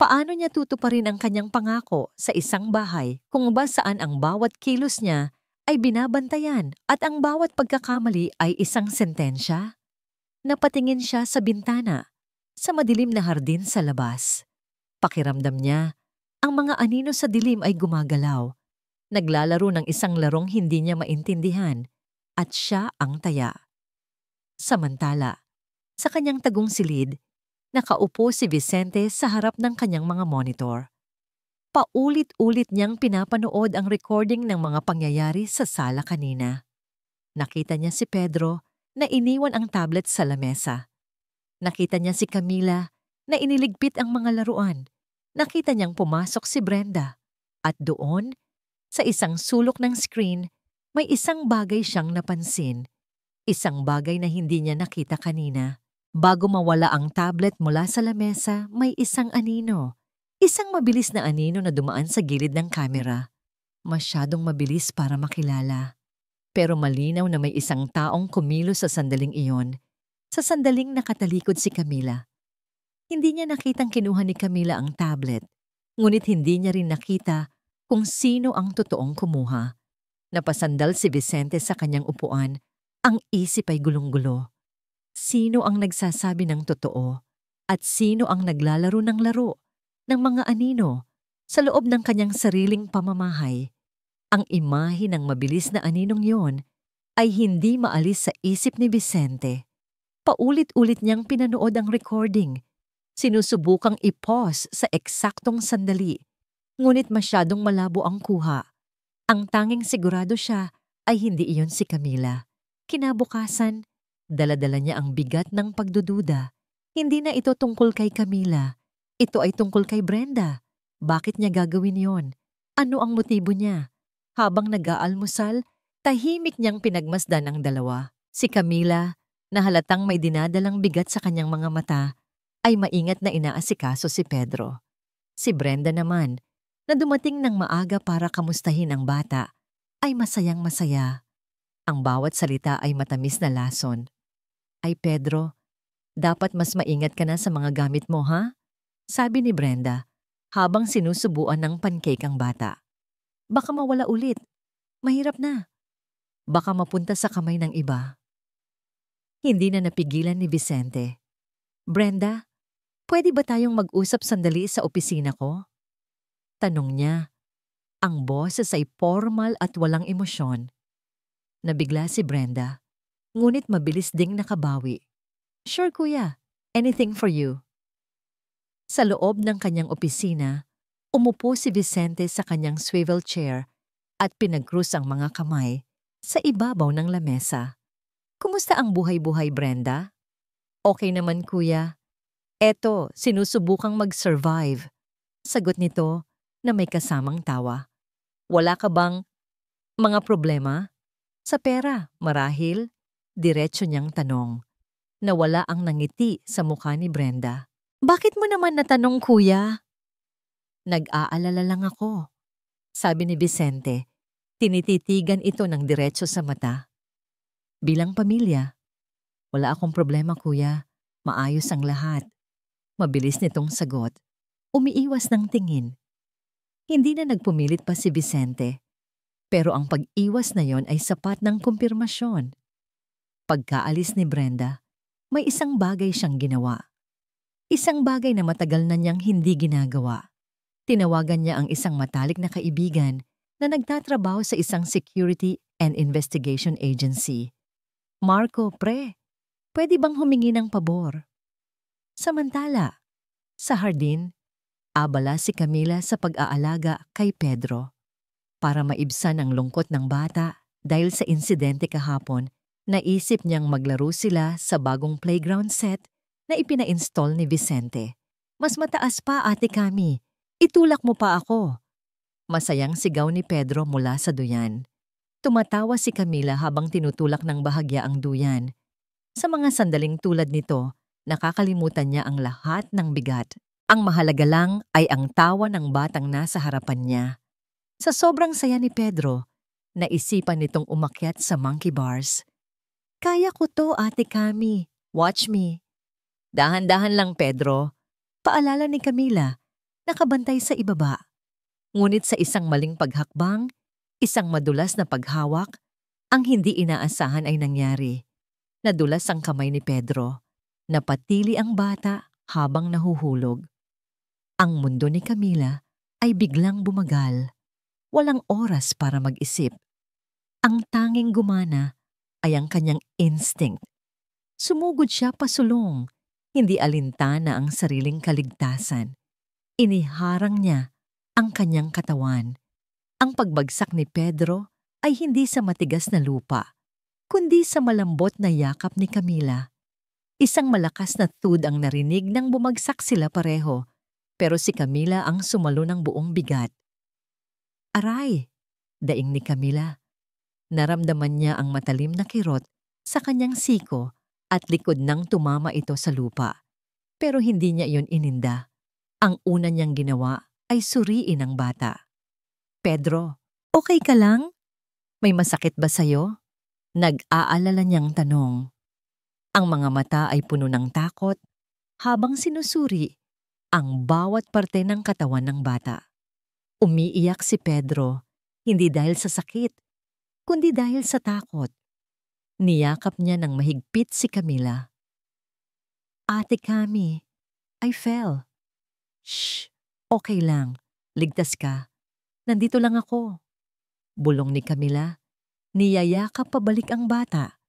Paano niya tutuparin ang kanyang pangako sa isang bahay kung ba saan ang bawat kilos niya ay binabantayan at ang bawat pagkakamali ay isang sentensya? Napatingin siya sa bintana, sa madilim na hardin sa labas. Pakiramdam niya, ang mga anino sa dilim ay gumagalaw. Naglalaro ng isang larong hindi niya maintindihan at siya ang taya. Samantala, sa kanyang tagong silid, nakaupo si Vicente sa harap ng kanyang mga monitor. Paulit-ulit niyang pinapanood ang recording ng mga pangyayari sa sala kanina. Nakita niya si Pedro na iniwan ang tablet sa lamesa. Nakita niya si Camila na iniligpit ang mga laruan. Nakita niyang pumasok si Brenda. At doon, sa isang sulok ng screen, may isang bagay siyang napansin. Isang bagay na hindi niya nakita kanina. Bago mawala ang tablet mula sa lamesa, may isang anino. Isang mabilis na anino na dumaan sa gilid ng kamera. Masyadong mabilis para makilala. Pero malinaw na may isang taong kumilos sa sandaling iyon. Sa sandaling nakatalikod si Camila. Hindi niya nakitang kinuha ni Camila ang tablet. Ngunit hindi niya rin nakita kung sino ang totoong kumuha. Napasandal si Vicente sa kanyang upuan. Ang isip ay gulong-gulo. Sino ang nagsasabi ng totoo? At sino ang naglalaro ng laro ng mga anino sa loob ng kanyang sariling pamamahay? Ang imahe ng mabilis na aninong yon ay hindi maalis sa isip ni Vicente. Paulit-ulit niyang pinanood ang recording. Sinusubukang i-pause sa eksaktong sandali. Ngunit masyadong malabo ang kuha. Ang tanging sigurado siya ay hindi iyon si Camila. Kinabukasan, dala-dala niya ang bigat ng pagdududa. Hindi na ito tungkol kay Camila. Ito ay tungkol kay Brenda. Bakit niya gagawin yon? Ano ang motibo niya? Habang nag-aalmusal, tahimik niyang pinagmasdan ang dalawa. Si Camila, na halatang may dinadalang bigat sa kanyang mga mata, ay maingat na inaasikaso si Pedro. Si Brenda naman, na dumating ng maaga para kamustahin ang bata, ay masayang masaya. Ang bawat salita ay matamis na lason. Ay Pedro, dapat mas maingat ka na sa mga gamit mo, ha? Sabi ni Brenda, habang sinusubuan ng pancake ang bata. Baka mawala ulit. Mahirap na. Baka mapunta sa kamay ng iba. Hindi na napigilan ni Vicente. Brenda, pwede ba tayong mag-usap sandali sa opisina ko? Tanong niya. Ang boses ay formal at walang emosyon. Nabigla si Brenda, ngunit mabilis ding nakabawi. Sure kuya, anything for you. Sa loob ng kanyang opisina, umupo si Vicente sa kanyang swivel chair at pinag-cross ang mga kamay sa ibabaw ng lamesa. Kumusta ang buhay-buhay, Brenda? Okay naman kuya. Eto, sinusubukang mag-survive. Sagot nito na may kasamang tawa. Wala ka bang mga problema? Sa pera, marahil? Diretso niyang tanong. Nawala ang nangiti sa mukha ni Brenda. Bakit mo naman natanong, kuya? Nag-aalala lang ako. Sabi ni Vicente, tinititigan ito ng diretso sa mata. Bilang pamilya, wala akong problema, kuya. Maayos ang lahat. Mabilis nitong sagot. Umiiwas ng tingin. Hindi na nagpumilit pa si Vicente. Pero ang pag-iwas na yon ay sapat ng kumpirmasyon. Pagkaalis ni Brenda, may isang bagay siyang ginawa. Isang bagay na matagal na niyang hindi ginagawa. Tinawagan niya ang isang matalik na kaibigan na nagtatrabaho sa isang security and investigation agency. Marco, pre, pwede bang humingi ng pabor? Samantala, sa hardin, abala si Camila sa pag-aalaga kay Pedro. Para maibsan ang lungkot ng bata dahil sa insidente kahapon, naisip niyang maglaro sila sa bagong playground set na ipina-install ni Vicente. Mas mataas pa, Ate Cami. Itulak mo pa ako. Masayang sigaw ni Pedro mula sa duyan. Tumatawa si Camila habang tinutulak ng bahagya ang duyan. Sa mga sandaling tulad nito, nakakalimutan niya ang lahat ng bigat. Ang mahalaga lang ay ang tawa ng batang nasa harapan niya. Sa sobrang saya ni Pedro, naisipan nitong umakyat sa monkey bars. Kaya ko to, Ate Cami. Watch me. Dahan-dahan lang, Pedro. Paalala ni Camila, nakabantay sa ibaba. Ngunit sa isang maling paghakbang, isang madulas na paghawak, ang hindi inaasahan ay nangyari. Nadulas ang kamay ni Pedro. Napatili ang bata habang nahuhulog. Ang mundo ni Camila ay biglang bumagal. Walang oras para mag-isip. Ang tanging gumana ay ang kanyang instinct. Sumugod siya pasulong, hindi alintana ang sariling kaligtasan. Iniharang niya ang kanyang katawan. Ang pagbagsak ni Pedro ay hindi sa matigas na lupa, kundi sa malambot na yakap ni Camila. Isang malakas na tud ang narinig nang bumagsak sila pareho, pero si Camila ang sumalo ng buong bigat. Aray! Daing ni Camila. Naramdaman niya ang matalim na kirot sa kanyang siko at likod nang tumama ito sa lupa. Pero hindi niya iyon ininda. Ang una niyang ginawa ay suriin ang bata. Pedro, okay ka lang? May masakit ba sa'yo? Nag-aalala niyang tanong. Ang mga mata ay puno ng takot habang sinusuri ang bawat parte ng katawan ng bata. Umiiyak si Pedro, hindi dahil sa sakit, kundi dahil sa takot. Niyakap niya ng mahigpit si Camila. Ate Cami, I fell. Shh, okay lang. Ligtas ka. Nandito lang ako. Bulong ni Camila. Niyayakap pabalik ang bata.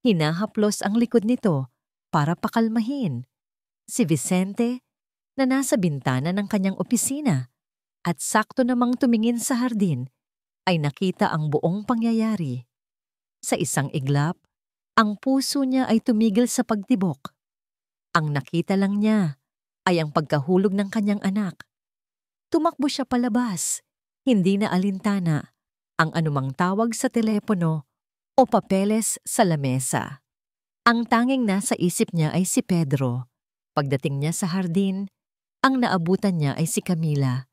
Hinahaplos ang likod nito para pakalmahin. Si Vicente, na nasa bintana ng kanyang opisina, at sakto namang tumingin sa hardin, ay nakita ang buong pangyayari. Sa isang iglap, ang puso niya ay tumigil sa pagtibok. Ang nakita lang niya ay ang pagkahulog ng kanyang anak. Tumakbo siya palabas, hindi na alintana, ang anumang tawag sa telepono o papeles sa lamesa. Ang tanging nasa isip niya ay si Pedro. Pagdating niya sa hardin, ang naabutan niya ay si Camila.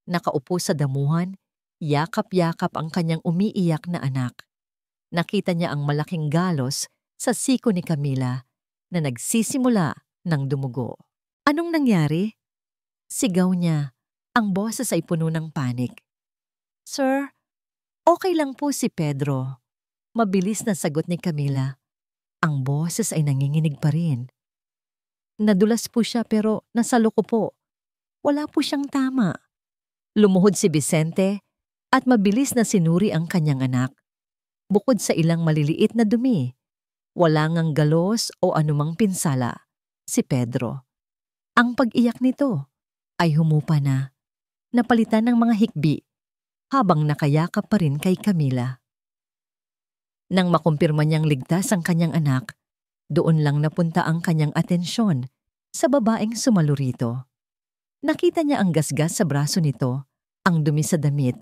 Nakaupo sa damuhan, yakap-yakap ang kanyang umiiyak na anak. Nakita niya ang malaking galos sa siko ni Camila na nagsisimula ng dumugo. Anong nangyari? Sigaw niya. Ang boses ay puno ng panik. Sir, okay lang po si Pedro. Mabilis na sagot ni Camila. Ang boses ay nanginginig pa rin. Nadulas po siya pero nasalo ko po. Wala po siyang tama. Lumuhod si Vicente at mabilis na sinuri ang kanyang anak. Bukod sa ilang maliliit na dumi, wala ngang galos o anumang pinsala, si Pedro. Ang pag-iyak nito ay humupa na, napalitan ng mga hikbi habang nakayakap pa rin kay Camila. Nang makumpirma niyang ligtas ang kanyang anak, doon lang napunta ang kanyang atensyon sa babaeng sumalo rito. Nakita niya ang gasgas sa braso nito, ang dumi sa damit,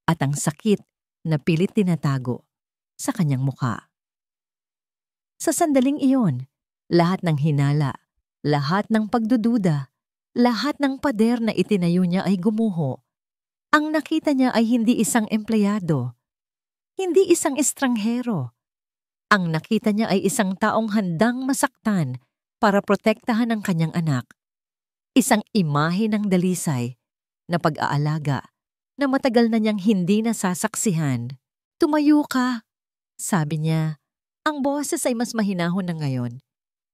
at ang sakit na pilit tinatago sa kanyang mukha. Sa sandaling iyon, lahat ng hinala, lahat ng pagdududa, lahat ng pader na itinayo niya ay gumuho. Ang nakita niya ay hindi isang empleyado, hindi isang estranghero. Ang nakita niya ay isang taong handang masaktan para protektahan ang kanyang anak. Isang imahe ng dalisay na pag-aalaga na matagal na niyang hindi nasasaksihan. Tumayo ka, sabi niya. Ang boses ay mas mahinahon na ngayon.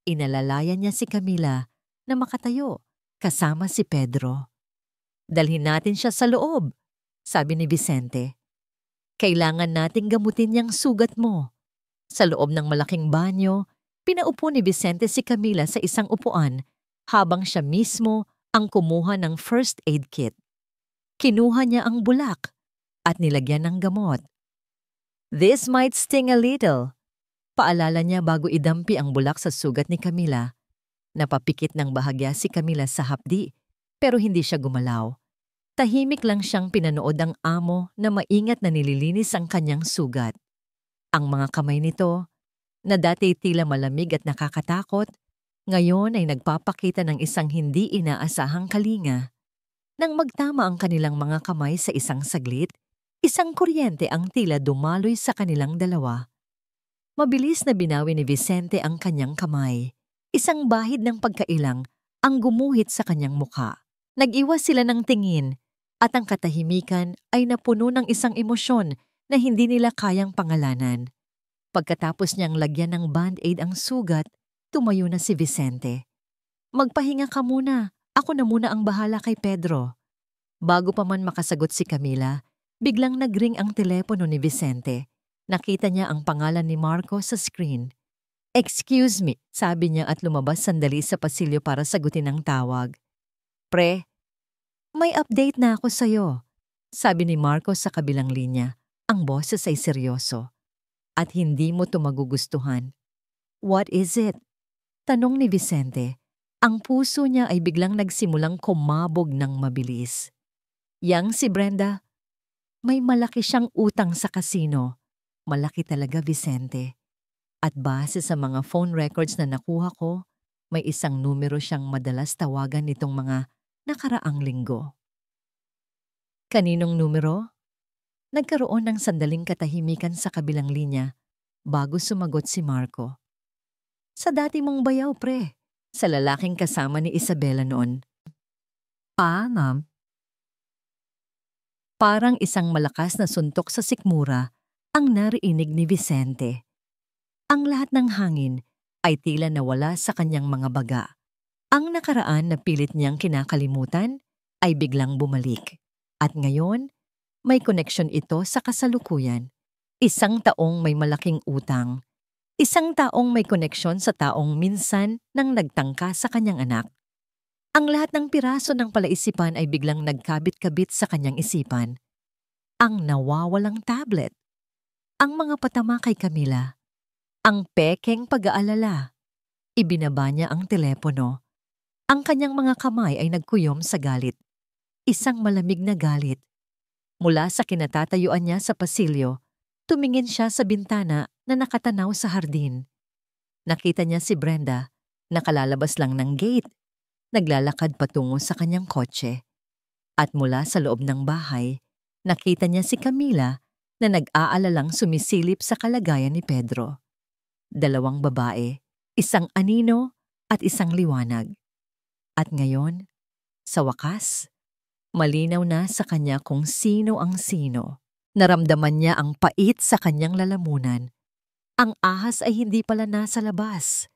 Inalalayan niya si Camila na makatayo kasama si Pedro. Dalhin natin siya sa loob, sabi ni Vicente. Kailangan nating gamutin niyang sugat mo. Sa loob ng malaking banyo, pinaupo ni Vicente si Camila sa isang upuan habang siya mismo ang kumuha ng first aid kit. Kinuha niya ang bulak at nilagyan ng gamot. This might sting a little, paalala niya bago idampi ang bulak sa sugat ni Camila. Napapikit ng bahagya si Camila sa hapdi pero hindi siya gumalaw. Tahimik lang siyang pinanood ang amo na maingat na nililinis ang kanyang sugat. Ang mga kamay nito, na dati tila malamig at nakakatakot, ngayon ay nagpapakita ng isang hindi inaasahang kalinga. Nang magtama ang kanilang mga kamay sa isang saglit, isang kuryente ang tila dumaloy sa kanilang dalawa. Mabilis na binawi ni Vicente ang kanyang kamay. Isang bahid ng pagkailang ang gumuhit sa kanyang mukha. Nag-iwas sila ng tingin at ang katahimikan ay napuno ng isang emosyon na hindi nila kayang pangalanan. Pagkatapos niyang lagyan ng band-aid ang sugat, tumayo na si Vicente. Magpahinga ka muna, ako na muna ang bahala kay Pedro. Bago pa man makasagot si Camila, biglang nagring ang telepono ni Vicente. Nakita niya ang pangalan ni Marco sa screen. Excuse me, sabi niya at lumabas sandali sa pasilyo para sagutin ang tawag. Pre, may update na ako sa'yo, sabi ni Marco sa kabilang linya. Ang boses ay seryoso. At hindi mo ito magugustuhan. What is it? Tanong ni Vicente. Ang puso niya ay biglang nagsimulang kumabog ng mabilis. Yang si Brenda, may malaki siyang utang sa kasino. Malaki talaga, Vicente. At base sa mga phone records na nakuha ko, may isang numero siyang madalas tawagan nitong mga nakaraang linggo. Kaninong numero? Nagkaroon ng sandaling katahimikan sa kabilang linya bago sumagot si Marco. Sa dati mong bayaw, pre. Sa lalaking kasama ni Isabela noon. Ma'am? Parang isang malakas na suntok sa sikmura ang narinig ni Vicente. Ang lahat ng hangin ay tila nawala sa kanyang mga baga. Ang nakaraan na pilit niyang kinakalimutan ay biglang bumalik. At ngayon, may koneksyon ito sa kasalukuyan. Isang taong may malaking utang. Isang taong may koneksyon sa taong minsan nang nagtangka sa kanyang anak. Ang lahat ng piraso ng palaisipan ay biglang nagkabit-kabit sa kanyang isipan. Ang nawawalang tablet. Ang mga patama kay Camila. Ang pekeng pag-aalala. Ibinaba niya ang telepono. Ang kanyang mga kamay ay nagkuyom sa galit. Isang malamig na galit. Mula sa kinatatayuan niya sa pasilyo, tumingin siya sa bintana na nakatanaw sa hardin. Nakita niya si Brenda, nakalalabas lang ng gate, naglalakad patungo sa kanyang kotse. At mula sa loob ng bahay, nakita niya si Camila na nag-aalalang sumisilip sa kalagayan ni Pedro. Dalawang babae, isang anino at isang liwanag. At ngayon, sa wakas, malinaw na sa kanya kung sino ang sino. Naramdaman niya ang pait sa kanyang lalamunan. Ang ahas ay hindi pala nasa labas.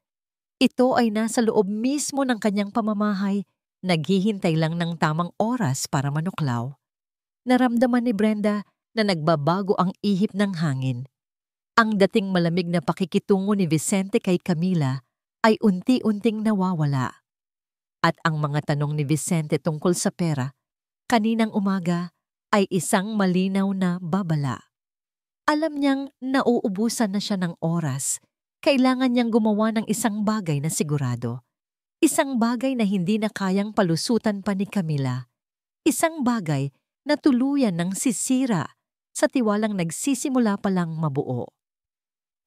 Ito ay nasa loob mismo ng kanyang pamamahay, naghihintay lang ng tamang oras para manuklaw. Naramdaman ni Brenda na nagbabago ang ihip ng hangin. Ang dating malamig na pakikitungo ni Vicente kay Camila ay unti-unting nawawala. At ang mga tanong ni Vicente tungkol sa pera, kaninang umaga, ay isang malinaw na babala. Alam niyang nauubusan na siya ng oras. Kailangan niyang gumawa ng isang bagay na sigurado. Isang bagay na hindi na kayang palusutan pa ni Camila. Isang bagay na tuluyan ng sisira sa tiwalang nagsisimula pa lang mabuo.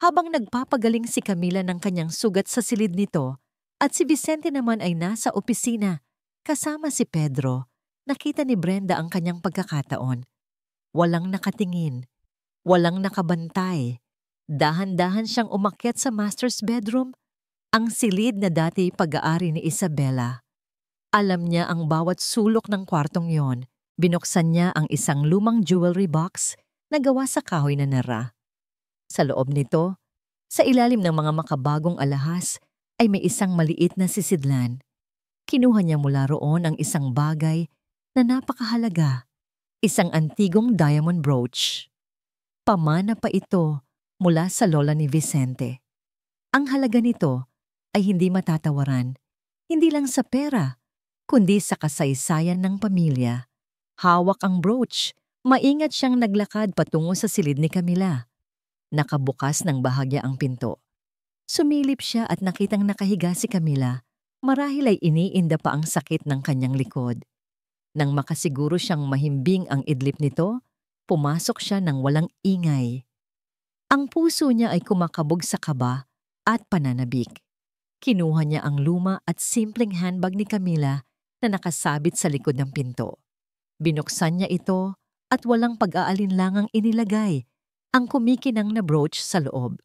Habang nagpapagaling si Camila ng kanyang sugat sa silid nito at si Vicente naman ay nasa opisina kasama si Pedro, nakita ni Brenda ang kanyang pagkakataon. Walang nakatingin, walang nakabantay. Dahan-dahan siyang umakyat sa master's bedroom, ang silid na dati pag-aari ni Isabela. Alam niya ang bawat sulok ng kwartong yon. Binuksan niya ang isang lumang jewelry box na gawa sa kahoy na nara. Sa loob nito, sa ilalim ng mga makabagong alahas, ay may isang maliit na sisidlan. Kinuha niya mula roon ang isang bagay na napakahalaga, isang antigong diamond brooch. Pamana pa ito mula sa lola ni Vicente. Ang halaga nito ay hindi matatawaran, hindi lang sa pera, kundi sa kasaysayan ng pamilya. Hawak ang brooch, maingat siyang naglakad patungo sa silid ni Camila. Nakabukas ng bahagya ang pinto. Sumilip siya at nakitang nakahiga si Camila, marahil ay iniinda pa ang sakit ng kanyang likod. Nang makasiguro siyang mahimbing ang idlip nito, pumasok siya ng walang ingay. Ang puso niya ay kumakabog sa kaba at pananabik. Kinuha niya ang luma at simpleng handbag ni Camila na nakasabit sa likod ng pinto. Binuksan niya ito at walang pag-aalinlangang inilagay ang kumikinang na brooch sa loob,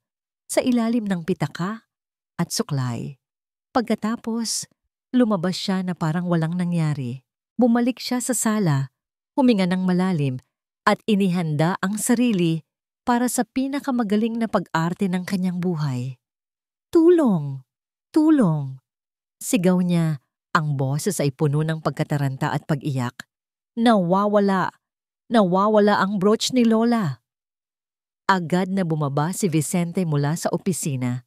sa ilalim ng pitaka at suklay. Pagkatapos, lumabas siya na parang walang nangyari. Bumalik siya sa sala, huminga ng malalim at inihanda ang sarili para sa pinakamagaling na pag-arte ng kanyang buhay. Tulong! Tulong! Sigaw niya, ang boses ay puno ng pagkataranta at pag-iyak. Nawawala! Nawawala ang brooch ni Lola! Agad na bumaba si Vicente mula sa opisina.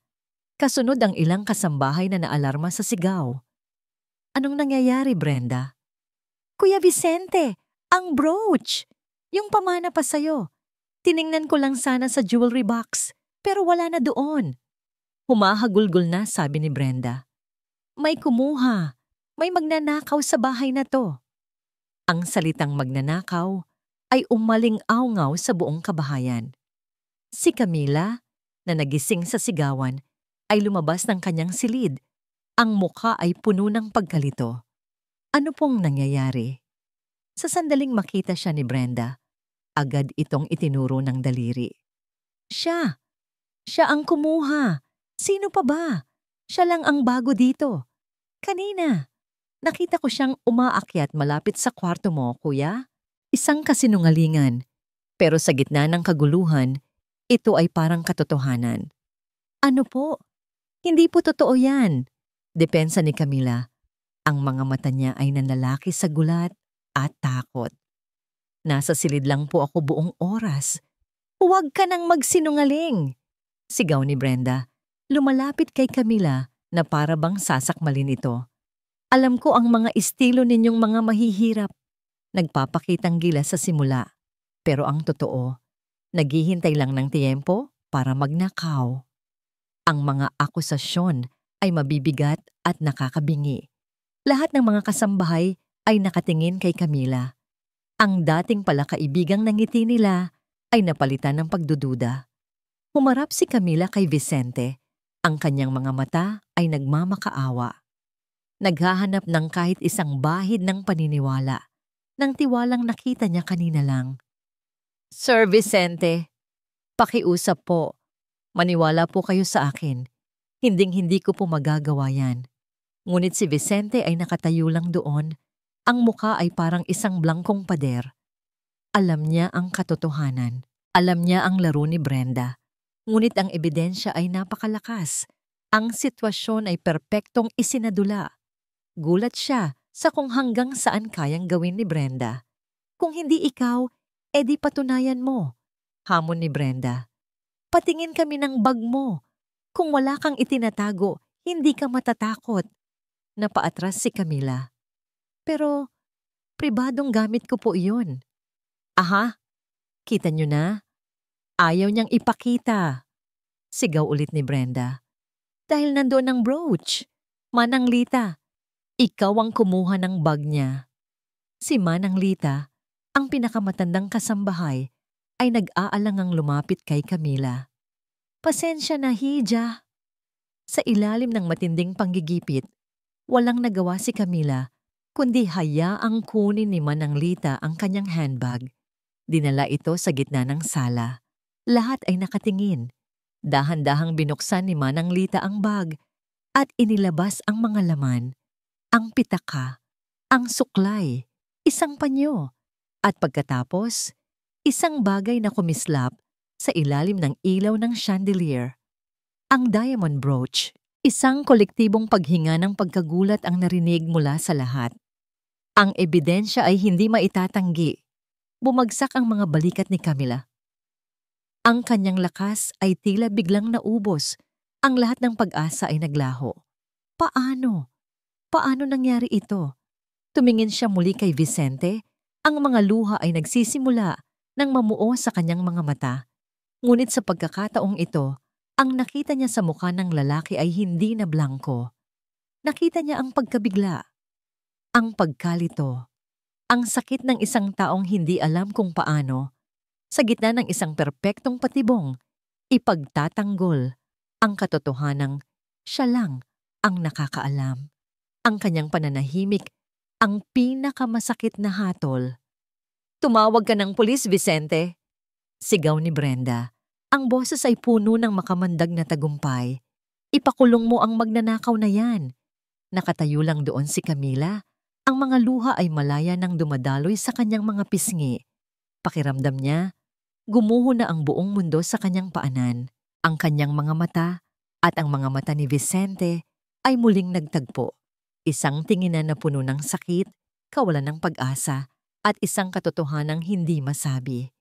Kasunod ang ilang kasambahay na naalarma sa sigaw. Anong nangyayari, Brenda? Kuya Vicente, ang brooch! Yung pamana pa sa'yo. Tiningnan ko lang sana sa jewelry box, pero wala na doon. Humahagulgol na, sabi ni Brenda. May kumuha. May magnanakaw sa bahay na to. Ang salitang magnanakaw ay umaling-awngaw sa buong kabahayan. Si Camila, na nagising sa sigawan, ay lumabas ng kanyang silid. Ang mukha ay puno ng pagkalito. Ano pong nangyayari? Sa sandaling makita siya ni Brenda, agad itong itinuro ng daliri. Siya! Siya ang kumuha! Sino pa ba? Siya lang ang bago dito. Kanina, nakita ko siyang umaakyat malapit sa kwarto mo, kuya. Isang kasinungalingan, pero sa gitna ng kaguluhan, ito ay parang katotohanan. Ano po? Hindi po totoo yan. Depensa ni Camila. Ang mga mata niya ay nanlalaki sa gulat at takot. Nasa silid lang po ako buong oras. Huwag ka nang magsinungaling! Sigaw ni Brenda. Lumalapit kay Camila na para bang sasakmalin ito. Alam ko ang mga estilo ninyong mga mahihirap. Nagpapakitang gila sa simula. Pero ang totoo, naghihintay lang ng tiyempo para magnakaw. Ang mga akusasyon ay mabibigat at nakakabingi. Lahat ng mga kasambahay ay nakatingin kay Camila. Ang dating palakaibigang nangiti nila ay napalitan ng pagdududa. Humarap si Camila kay Vicente. Ang kanyang mga mata ay nagmamakaawa. Naghahanap ng kahit isang bahid ng paniniwala, ng tiwalang nakita niya kanina lang. Sir Vicente, pakiusap po. Maniwala po kayo sa akin. Hinding-hindi ko po magagawa yan. Ngunit si Vicente ay nakatayo lang doon. Ang muka ay parang isang blangkong pader. Alam niya ang katotohanan. Alam niya ang laro ni Brenda. Ngunit ang ebidensya ay napakalakas. Ang sitwasyon ay perpektong isinadula. Gulat siya sa kung hanggang saan kayang gawin ni Brenda. Kung hindi ikaw, edi patunayan mo. Hamon ni Brenda. Patingin kami ng bag mo. Kung wala kang itinatago, hindi ka matatakot. Napaatras si Camila. Pero, pribadong gamit ko po iyon. Aha, kita niyo na? Ayaw niyang ipakita. Sigaw ulit ni Brenda. Dahil nandoon ang brooch. Manang Lita, ikaw ang kumuha ng bag niya. Si Manang Lita, ang pinakamatandang kasambahay, ay nag-aalangang lumapit kay Camila. Pasensya na, Hija. Sa ilalim ng matinding panggigipit, walang nagawa si Camila, kundi hayaang kunin ni Manang Lita ang kanyang handbag. Dinala ito sa gitna ng sala. Lahat ay nakatingin. Dahan-dahang binuksan ni Manang Lita ang bag at inilabas ang mga laman, ang pitaka, ang suklay, isang panyo, at pagkatapos, isang bagay na kumislap sa ilalim ng ilaw ng chandelier. Ang diamond brooch, isang kolektibong paghinga ng pagkagulat ang narinig mula sa lahat. Ang ebidensya ay hindi maitatanggi. Bumagsak ang mga balikat ni Camila. Ang kanyang lakas ay tila biglang naubos. Ang lahat ng pag-asa ay naglaho. Paano? Paano nangyari ito? Tumingin siya muli kay Vicente. Ang mga luha ay nagsisimula nang mamuo sa kanyang mga mata. Ngunit sa pagkakataong ito, ang nakita niya sa mukha ng lalaki ay hindi na blangko. Nakita niya ang pagkabigla, ang pagkalito, ang sakit ng isang taong hindi alam kung paano, sa gitna ng isang perpektong patibong, ipagtatanggol ang katotohanang siya lang ang nakakaalam. Ang kanyang pananahimik, ang pinakamasakit na hatol. Tumawag ka ng pulis, Vicente. Sigaw ni Brenda. Ang boses ay puno ng makamandag na tagumpay. Ipakulong mo ang magnanakaw na yan. Nakatayo lang doon si Camila. Ang mga luha ay malaya nang dumadaloy sa kanyang mga pisngi. Pakiramdam niya, gumuho na ang buong mundo sa kanyang paanan. Ang kanyang mga mata at ang mga mata ni Vicente ay muling nagtagpo. Isang tinginan na puno ng sakit, kawalan ng pag-asa, at isang katotohanang hindi masabi.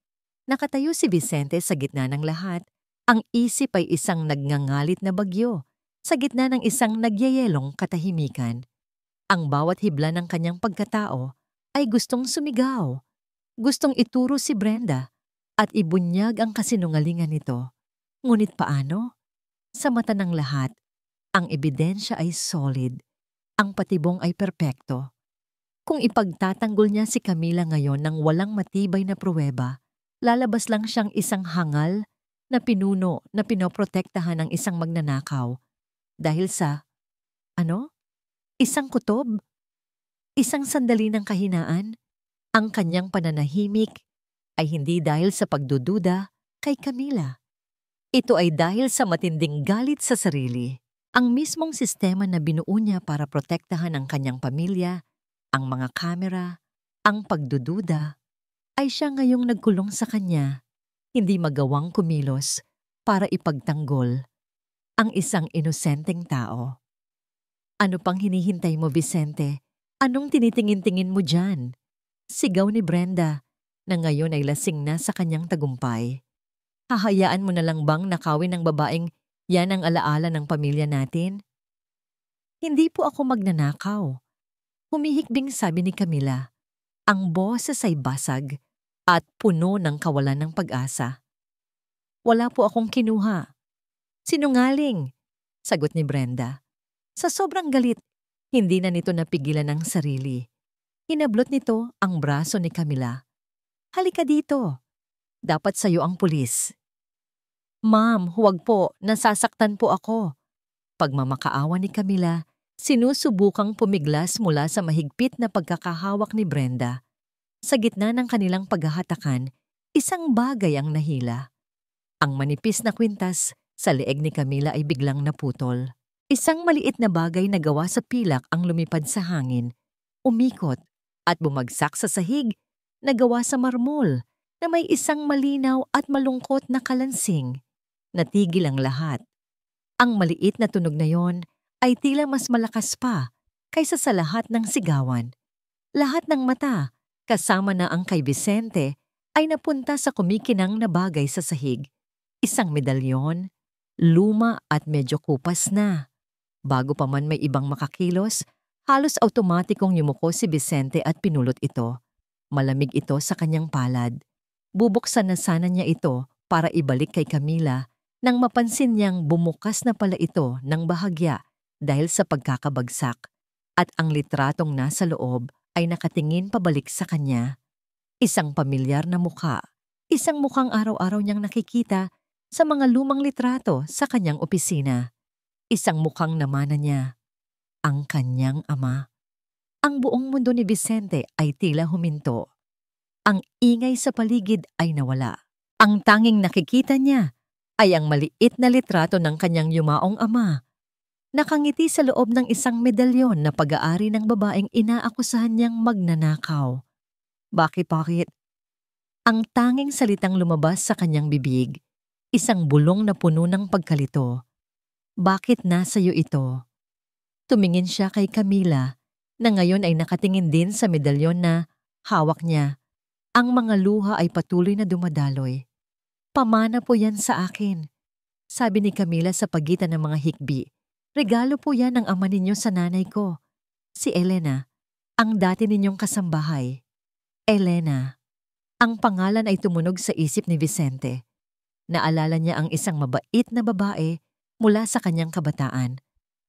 Nakatayo si Vicente sa gitna ng lahat. Ang isip ay isang nagngangalit na bagyo sa gitna ng isang nagyayelong katahimikan. Ang bawat hibla ng kanyang pagkatao ay gustong sumigaw. Gustong ituro si Brenda at ibunyag ang kasinungalingan nito. Ngunit paano? Sa mata ng lahat, ang ebidensya ay solid. Ang patibong ay perpekto. Kung ipagtatanggol niya si Camila ngayon ng walang matibay na pruweba, lalabas lang siyang isang hangal na pinuno na pinoprotektahan ng isang magnanakaw. Dahil sa, isang kutob? Isang sandali ng kahinaan? Ang kanyang pananahimik ay hindi dahil sa pagdududa kay Camila. Ito ay dahil sa matinding galit sa sarili. Ang mismong sistema na binuo niya para protektahan ang kanyang pamilya, ang mga kamera, ang pagdududa, ay siya ngayong nagkulong sa kanya, hindi magawang kumilos para ipagtanggol ang isang inosenteng tao. Ano pang hinihintay mo, Vicente? Anong tinitingin-tingin mo dyan? Sigaw ni Brenda, na ngayon ay lasing na sa kanyang tagumpay. Hahayaan mo na lang bang nakawin ng babaeng yan ang alaala ng pamilya natin? Hindi po ako magnanakaw. Humihikbing sabi ni Camila. Ang boses ay basag at puno ng kawalan ng pag-asa. Wala po akong kinuha. Sinungaling, sagot ni Brenda. Sa sobrang galit, hindi na nito napigilan ang sarili. Hinablot nito ang braso ni Camila. Halika dito. Dapat sa'yo ang pulis. Ma'am, huwag po. Nasasaktan po ako. Pagmamakaawa ni Camila, sinusubukang pumiglas mula sa mahigpit na pagkakahawak ni Brenda. Sa gitna ng kanilang paghahatakan, isang bagay ang nahila. Ang manipis na kwintas sa leeg ni Camila ay biglang naputol. Isang maliit na bagay na gawa sa pilak ang lumipad sa hangin, umikot at bumagsak sa sahig na gawa sa marmol na may isang malinaw at malungkot na kalansing. Natigil ang lahat. Ang maliit na tunog na yon ay tila mas malakas pa kaysa sa lahat ng sigawan. Lahat ng mata, kasama na ang kay Vicente, ay napunta sa kumikinang na bagay sa sahig. Isang medalyon, luma at medyo kupas na. Bago pa man may ibang makakilos, halos automatikong yumuko si Vicente at pinulot ito. Malamig ito sa kanyang palad. Bubuksan na sana niya ito para ibalik kay Camila nang mapansin niyang bumukas na pala ito ng bahagya dahil sa pagkakabagsak at ang litratong nasa loob ay nakatingin pabalik sa kanya. Isang pamilyar na mukha, isang mukhang araw-araw niyang nakikita sa mga lumang litrato sa kanyang opisina. Isang mukhang namana niya, ang kanyang ama. Ang buong mundo ni Vicente ay tila huminto. Ang ingay sa paligid ay nawala. Ang tanging nakikita niya ay ang maliit na litrato ng kanyang yumaong ama. Nakangiti sa loob ng isang medalyon na pag-aari ng babaeng inaakusahan niyang magnanakaw. Bakit? Ang tanging salitang lumabas sa kanyang bibig, isang bulong na puno ng pagkalito. Bakit nasa iyo ito? Tumingin siya kay Camila na ngayon ay nakatingin din sa medalyon na hawak niya. Ang mga luha ay patuloy na dumadaloy. Pamana po yan sa akin, sabi ni Camila sa pagitan ng mga hikbi. Regalo po yan ng ama ninyo sa nanay ko, si Elena, ang dati ninyong kasambahay. Elena. Ang pangalan ay tumunog sa isip ni Vicente. Naalala niya ang isang mabait na babae mula sa kanyang kabataan,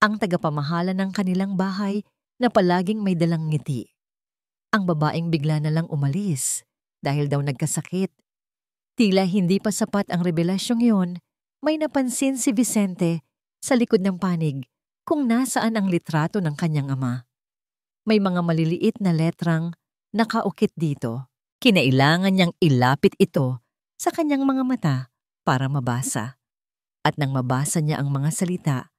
ang tagapamahala ng kanilang bahay na palaging may dalang ngiti. Ang babaeng bigla na lang umalis dahil daw nagkasakit. Tila hindi pa sapat ang revelasyong yon, may napansin si Vicente sa likod ng panig kung nasaan ang litrato ng kanyang ama. May mga maliliit na letrang nakaukit dito. Kinailangan niyang ilapit ito sa kanyang mga mata para mabasa. At nang mabasa niya ang mga salita,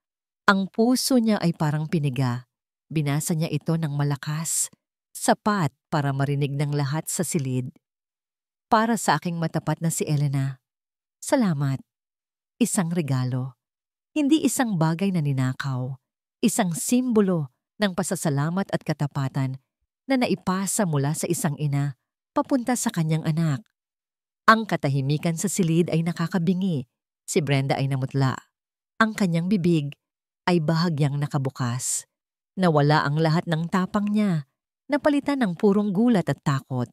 ang puso niya ay parang piniga. Binasa niya ito ng malakas, sapat para marinig ng lahat sa silid. Para sa aking matapat na si Elena, salamat. Isang regalo. Hindi isang bagay na ninakaw. Isang simbolo ng pasasalamat at katapatan na naipasa mula sa isang ina papunta sa kanyang anak. Ang katahimikan sa silid ay nakakabingi. Si Brenda ay namutla. Ang kanyang bibig ay bahagyang nakabukas. Nawala ang lahat ng tapang niya. Napalitan ng purong gulat at takot.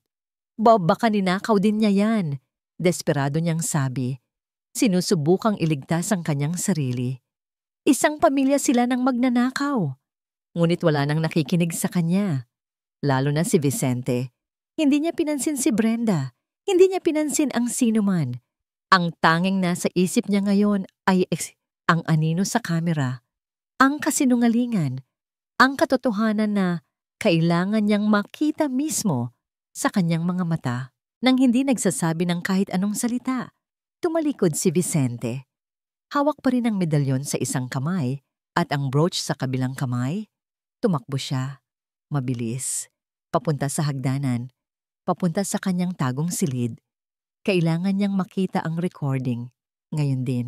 Baka ninakaw din niya yan, desperado niyang sabi. Sinusubukang iligtas ang kanyang sarili. Isang pamilya sila ng magnanakaw. Ngunit wala nang nakikinig sa kanya. Lalo na si Vicente. Hindi niya pinansin si Brenda. Hindi niya pinansin ang sinuman. Ang tanging nasa isip niya ngayon ay ang anino sa kamera. Ang kasinungalingan. Ang katotohanan na kailangan niyang makita mismo sa kanyang mga mata nang hindi nagsasabi ng kahit anong salita. Tumalikod si Vicente. Hawak pa rin ang medalyon sa isang kamay at ang brooch sa kabilang kamay. Tumakbo siya. Mabilis. Papunta sa hagdanan. Papunta sa kanyang tagong silid. Kailangan niyang makita ang recording. Ngayon din.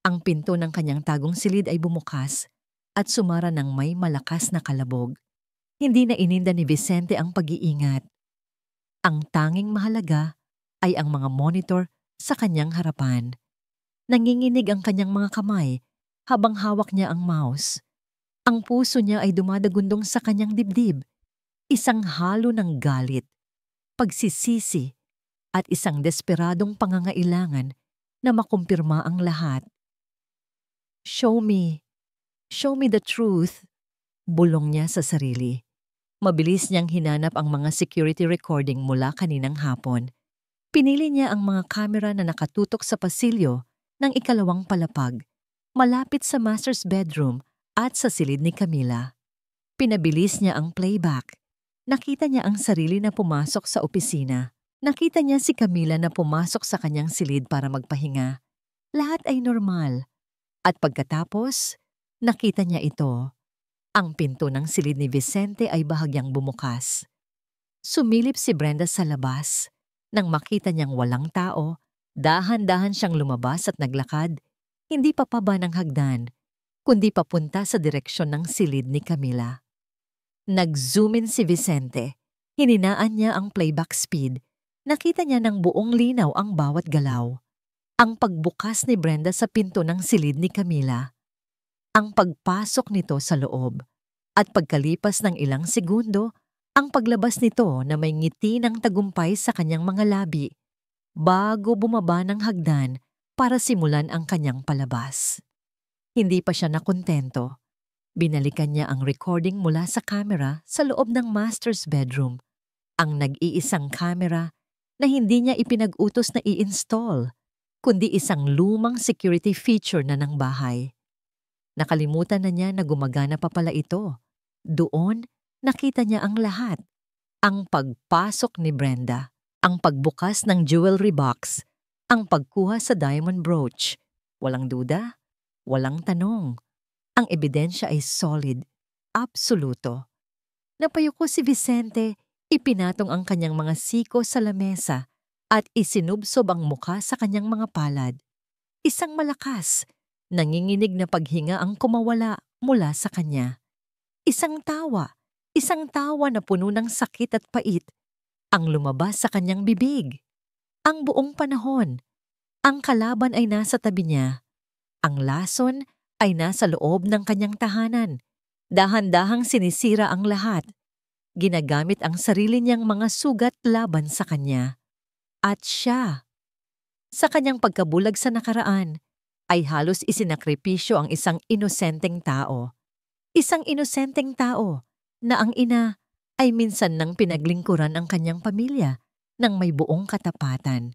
Ang pinto ng kanyang tagong silid ay bumukas at sumara ng may malakas na kalabog. Hindi na ininda ni Vicente ang pag-iingat. Ang tanging mahalaga ay ang mga monitor sa kanyang harapan. Nanginginig ang kanyang mga kamay habang hawak niya ang mouse. Ang puso niya ay dumadagundong sa kanyang dibdib. Isang halo ng galit, pagsisisi, at isang desperadong pangangailangan na makumpirma ang lahat. Show me the truth, bulong niya sa sarili. Mabilis niyang hinanap ang mga security recording mula kaninang hapon. Pinili niya ang mga kamera na nakatutok sa pasilyo ng ikalawang palapag, malapit sa master's bedroom at sa silid ni Camila. Pinabilis niya ang playback. Nakita niya ang sarili na pumasok sa opisina. Nakita niya si Camila na pumasok sa kanyang silid para magpahinga. Lahat ay normal. At pagkatapos, nakita niya ito. Ang pinto ng silid ni Vicente ay bahagyang bumukas. Sumilip si Brenda sa labas. Nang makita niyang walang tao, dahan-dahan siyang lumabas at naglakad, hindi papaba ng hagdan, kundi papunta sa direksyon ng silid ni Camila. Nag-zoom in si Vicente. Hininaan niya ang playback speed. Nakita niya ng buong linaw ang bawat galaw. Ang pagbukas ni Brenda sa pinto ng silid ni Camila. Ang pagpasok nito sa loob. At pagkalipas ng ilang segundo, ang paglabas nito na may ngiti ng tagumpay sa kanyang mga labi bago bumaba ng hagdan para simulan ang kanyang palabas. Hindi pa siya nakontento. Binalikan niya ang recording mula sa camera sa loob ng master's bedroom, ang nag-iisang camera na hindi niya ipinag-utos na i-install, kundi isang lumang security feature na ng bahay. Nakalimutan na niya na gumagana pa pala ito. Doon, nakita niya ang lahat. Ang pagpasok ni Brenda, ang pagbukas ng jewelry box, ang pagkuha sa diamond brooch. Walang duda, walang tanong. Ang ebidensya ay solid, absoluto. Napayuko si Vicente, ipinatong ang kanyang mga siko sa lamesa at isinubsob ang mukha sa kanyang mga palad. Isang malakas, nanginginig na paghinga ang kumawala mula sa kanya. Isang tawa na puno ng sakit at pait, ang lumabas sa kanyang bibig. Ang buong panahon, ang kalaban ay nasa tabi niya. Ang lason ay nasa loob ng kanyang tahanan. Dahan-dahang sinisira ang lahat. Ginagamit ang sarili niyang mga sugat laban sa kanya. At siya, sa kanyang pagkabulag sa nakaraan, ay halos isinakripisyo ang isang inosenteng tao. Isang inosenteng tao na ang ina ay minsan nang pinaglingkuran ang kanyang pamilya ng may buong katapatan.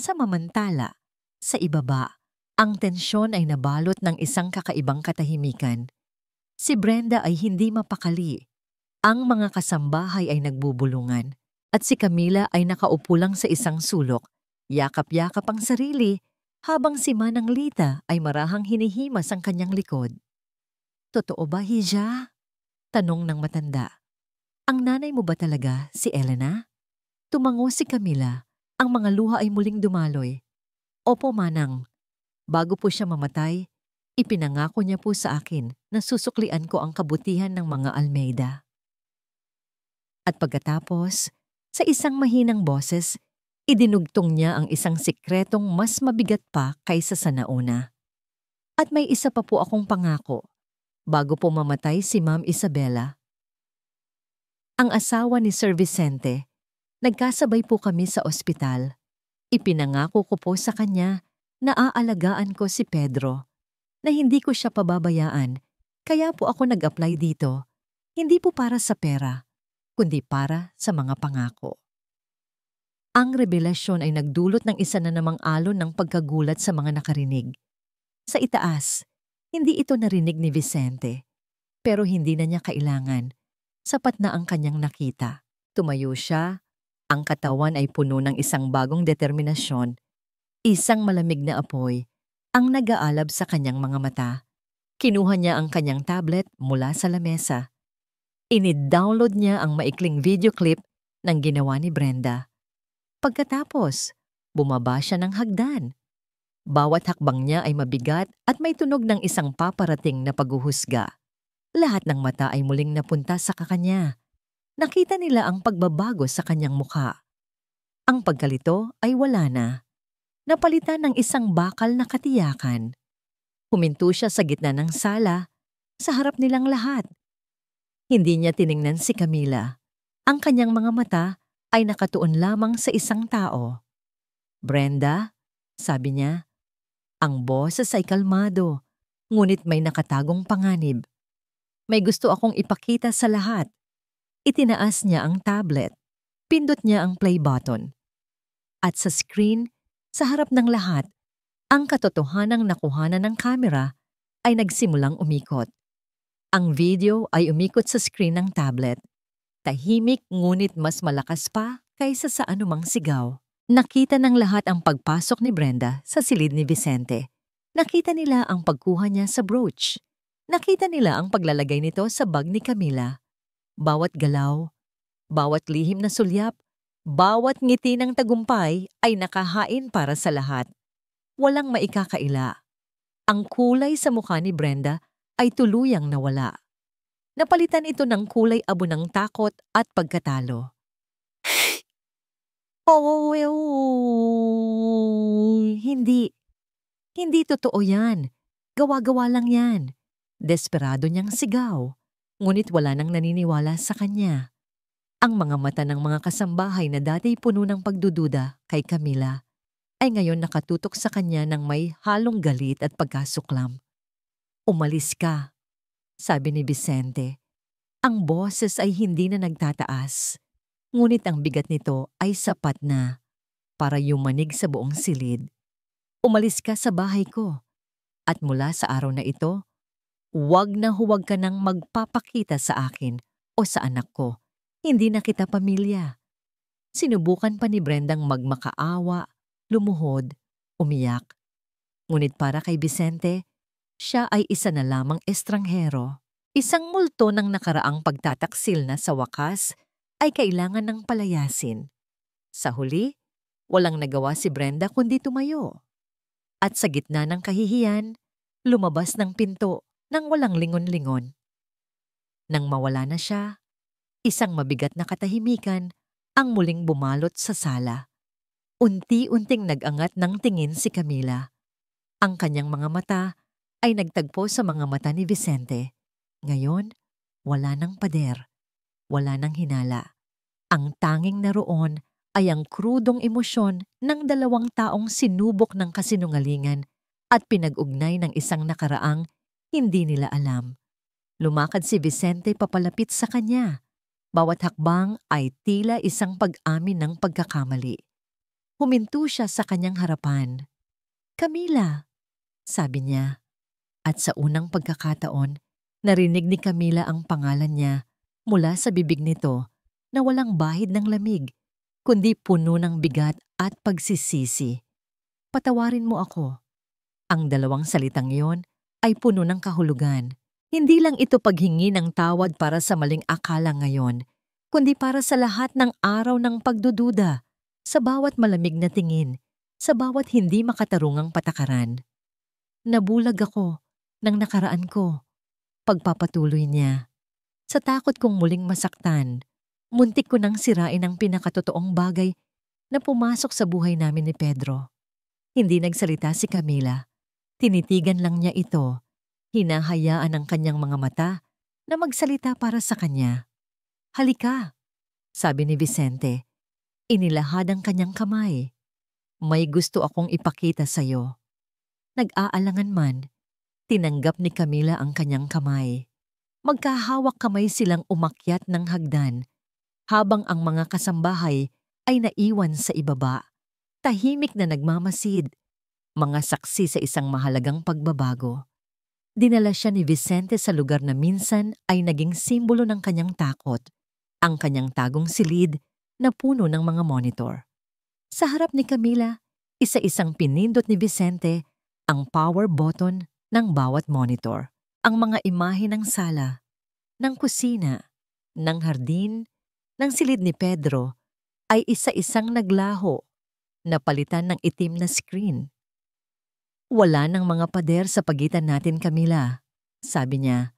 Samamantala, sa ibaba, ang tensyon ay nabalot ng isang kakaibang katahimikan. Si Brenda ay hindi mapakali. Ang mga kasambahay ay nagbubulungan at si Camila ay nakaupo lang sa isang sulok, yakap-yakap ang sarili habang si Manang Lita ay marahang hinihimas ang kanyang likod. "Totoo ba, Hija?" tanong ng matanda. "Ang nanay mo ba talaga, si Elena?" Tumango si Camila. Ang mga luha ay muling dumaloy. "Opo, Manang. Bago po siya mamatay, ipinangako niya po sa akin na susuklian ko ang kabutihan ng mga Almeida." At pagkatapos, sa isang mahinang boses, idinugtong niya ang isang sikretong mas mabigat pa kaysa sa nauna. "At may isa pa po akong pangako, bago po mamatay si Ma'am Isabela." Ang asawa ni Sir Vicente, nagkasabay po kami sa ospital. Ipinangako ko po sa kanya na aalagaan ko si Pedro, na hindi ko siya pababayaan, kaya po ako nag-apply dito, hindi po para sa pera, kundi para sa mga pangako. Ang revelasyon ay nagdulot ng isa na namang alon ng pagkagulat sa mga nakarinig. Sa itaas, hindi ito narinig ni Vicente, pero hindi na niya kailangan. Sapat na ang kanyang nakita. Tumayo siya, ang katawan ay puno ng isang bagong determinasyon. Isang malamig na apoy ang nag-aalab sa kanyang mga mata. Kinuha niya ang kanyang tablet mula sa lamesa. Ini-download niya ang maikling video clip ng ginawa ni Brenda. Pagkatapos, bumaba siya ng hagdan. Bawat hakbang niya ay mabigat at may tunog ng isang paparating na paghuhusga. Lahat ng mata ay muling napunta sa kakanya. Nakita nila ang pagbabago sa kanyang mukha. Ang pagkalito ay wala na. Napalitan ng isang bakal na katiyakan. Huminto siya sa gitna ng sala, sa harap nilang lahat. Hindi niya tiningnan si Camila. Ang kanyang mga mata ay nakatuon lamang sa isang tao. "Brenda," sabi niya, "ang boses ay kalmado, ngunit may nakatagong panganib. May gusto akong ipakita sa lahat." Itinaas niya ang tablet. Pindot niya ang play button. At sa screen, sa harap ng lahat, ang katotohanang nakuhanan ng kamera ay nagsimulang umikot. Ang video ay umikot sa screen ng tablet. Tahimik ngunit mas malakas pa kaysa sa anumang sigaw. Nakita ng lahat ang pagpasok ni Brenda sa silid ni Vicente. Nakita nila ang pagkuha niya sa brooch. Nakita nila ang paglalagay nito sa bag ni Camila. Bawat galaw, bawat lihim na sulyap, bawat ngiti ng tagumpay ay nakahain para sa lahat. Walang maikakaila. Ang kulay sa mukha ni Brenda ay tuluyang nawala. Napalitan ito ng kulay abo ng takot at pagkatalo. Oh, hindi. Hindi totoo yan. Gawa-gawa lang yan. Desperado niyang sigaw. Ngunit wala nang naniniwala sa kanya. Ang mga mata ng mga kasambahay na dati puno ng pagdududa kay Camila ay ngayon nakatutok sa kanya ng may halong galit at pagkasuklam. Umalis ka, sabi ni Vicente. Ang boses ay hindi na nagtataas. Ngunit ang bigat nito ay sapat na para yumanig sa buong silid. Umalis ka sa bahay ko. At mula sa araw na ito, huwag ka nang magpapakita sa akin o sa anak ko. Hindi na kita pamilya. Sinubukan pa ni Brendang magmakaawa, lumuhod, umiyak. Ngunit para kay Vicente, siya ay isa na lamang estranghero. Isang multo ng nakaraang pagtataksil na sa wakas ay kailangan ng palayasin. Sa huli, walang nagawa si Brenda kundi tumayo. At sa gitna ng kahihiyan, lumabas ng pinto nang walang lingon-lingon. Nang mawala na siya, isang mabigat na katahimikan ang muling bumalot sa sala. Unti-unting nag-angat ng tingin si Camila. Ang kanyang mga mata ay nagtagpo sa mga mata ni Vicente. Ngayon, wala nang pader. Wala nang hinala. Ang tanging naroon ay ang krudong emosyon ng dalawang taong sinubok ng kasinungalingan at pinag-ugnay ng isang nakaraang hindi nila alam. Lumakad si Vicente papalapit sa kanya. Bawat hakbang ay tila isang pag-amin ng pagkakamali. Huminto siya sa kanyang harapan. Camila, sabi niya. At sa unang pagkakataon, narinig ni Camila ang pangalan niya mula sa bibig nito na walang bahid ng lamig, kundi puno ng bigat at pagsisisi. Patawarin mo ako. Ang dalawang salitang iyon ay puno ng kahulugan. Hindi lang ito paghingi ng tawad para sa maling akala ngayon, kundi para sa lahat ng araw ng pagdududa, sa bawat malamig na tingin, sa bawat hindi makatarungang patakaran. Nabulag ako ng nakaraan ko. Pagpapatuloy niya. Sa takot kong muling masaktan, muntik ko nang sirain ang pinakatotoong bagay na pumasok sa buhay namin ni Pedro. Hindi nagsalita si Camila. Tinitigan lang niya ito. Hinahayaan ang kanyang mga mata na magsalita para sa kanya. Halika, sabi ni Vicente. Inilahad ang kanyang kamay. May gusto akong ipakita sa iyo. Nag-aalangan man, tinanggap ni Camila ang kanyang kamay. Magkahawak kamay silang umakyat ng hagdan, habang ang mga kasambahay ay naiwan sa ibaba. Tahimik na nagmamasid, mga saksi sa isang mahalagang pagbabago. Dinala siya ni Vicente sa lugar na minsan ay naging simbolo ng kanyang takot, ang kanyang tagong silid na puno ng mga monitor. Sa harap ni Camila, isa-isang pinindot ni Vicente ang power button ng bawat monitor. Ang mga imahe ng sala, ng kusina, ng hardin, ng silid ni Pedro ay isa-isang naglaho, napalitan ng itim na screen. Wala ng mga pader sa pagitan natin, Camila, sabi niya.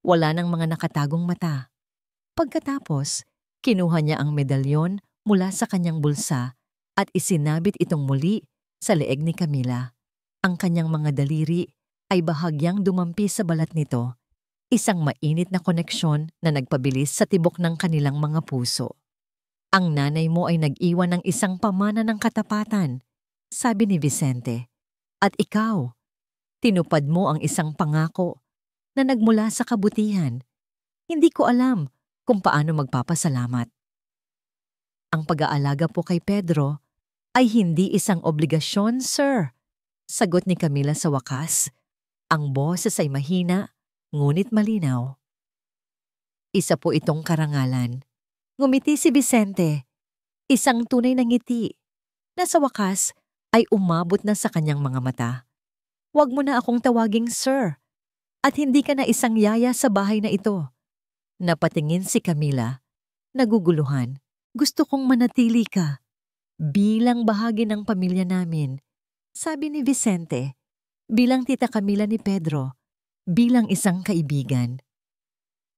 Wala ng mga nakatagong mata. Pagkatapos, kinuha niya ang medalyon mula sa kanyang bulsa at isinabit itong muli sa leeg ni Camila. Ang kanyang mga daliri ay bahagyang dumampi sa balat nito, isang mainit na koneksyon na nagpabilis sa tibok ng kanilang mga puso. Ang nanay mo ay nag-iwan ng isang pamana ng katapatan, sabi ni Vicente. At ikaw, tinupad mo ang isang pangako na nagmula sa kabutihan. Hindi ko alam kung paano magpapasalamat. Ang pag-aalaga po kay Pedro ay hindi isang obligasyon, sir. Sagot ni Camila sa wakas. Ang boses ay mahina, ngunit malinaw. Isa po itong karangalan. Ngumiti si Vicente. Isang tunay na ngiti na sa wakas ay umabot na sa kanyang mga mata. Huwag mo na akong tawaging sir at hindi ka na isang yaya sa bahay na ito. Napatingin si Camila, naguguluhan. Gusto kong manatili ka bilang bahagi ng pamilya namin, sabi ni Vicente, bilang tita Camila ni Pedro, bilang isang kaibigan.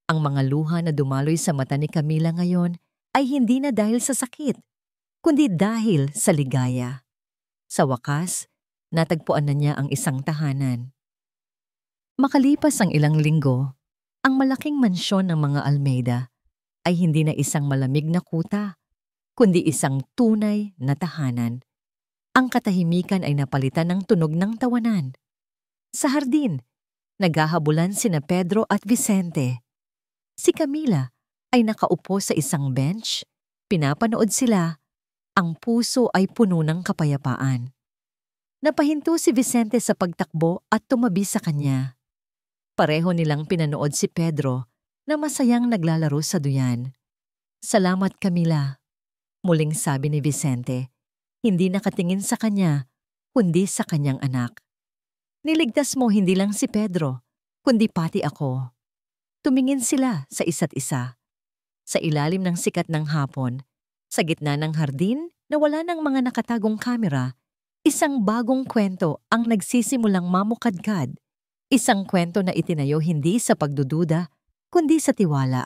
Ang mga luha na dumaloy sa mata ni Camila ngayon ay hindi na dahil sa sakit, kundi dahil sa ligaya. Sa wakas, natagpuan na niya ang isang tahanan. Makalipas ang ilang linggo, ang malaking mansyon ng mga Almeida ay hindi na isang malamig na kuta, kundi isang tunay na tahanan. Ang katahimikan ay napalitan ng tunog ng tawanan. Sa hardin, naghahabulan sina Pedro at Vicente. Si Camila ay nakaupo sa isang bench, pinapanood sila. Ang puso ay puno ng kapayapaan. Napahinto si Vicente sa pagtakbo at tumabi sa kanya. Pareho nilang pinanood si Pedro na masayang naglalaro sa duyan. Salamat, Camila, muling sabi ni Vicente, hindi nakatingin sa kanya, kundi sa kanyang anak. Niligtas mo hindi lang si Pedro, kundi pati ako. Tumingin sila sa isa't isa. Sa ilalim ng sikat ng hapon, sa gitna ng hardin na wala ng mga nakatagong kamera, isang bagong kwento ang nagsisimulang mamukadkad. Isang kwento na itinayo hindi sa pagdududa, kundi sa tiwala.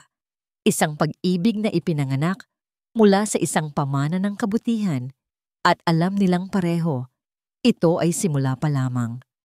Isang pag-ibig na ipinanganak mula sa isang pamana ng kabutihan at alam nilang pareho, ito ay simula pa lamang.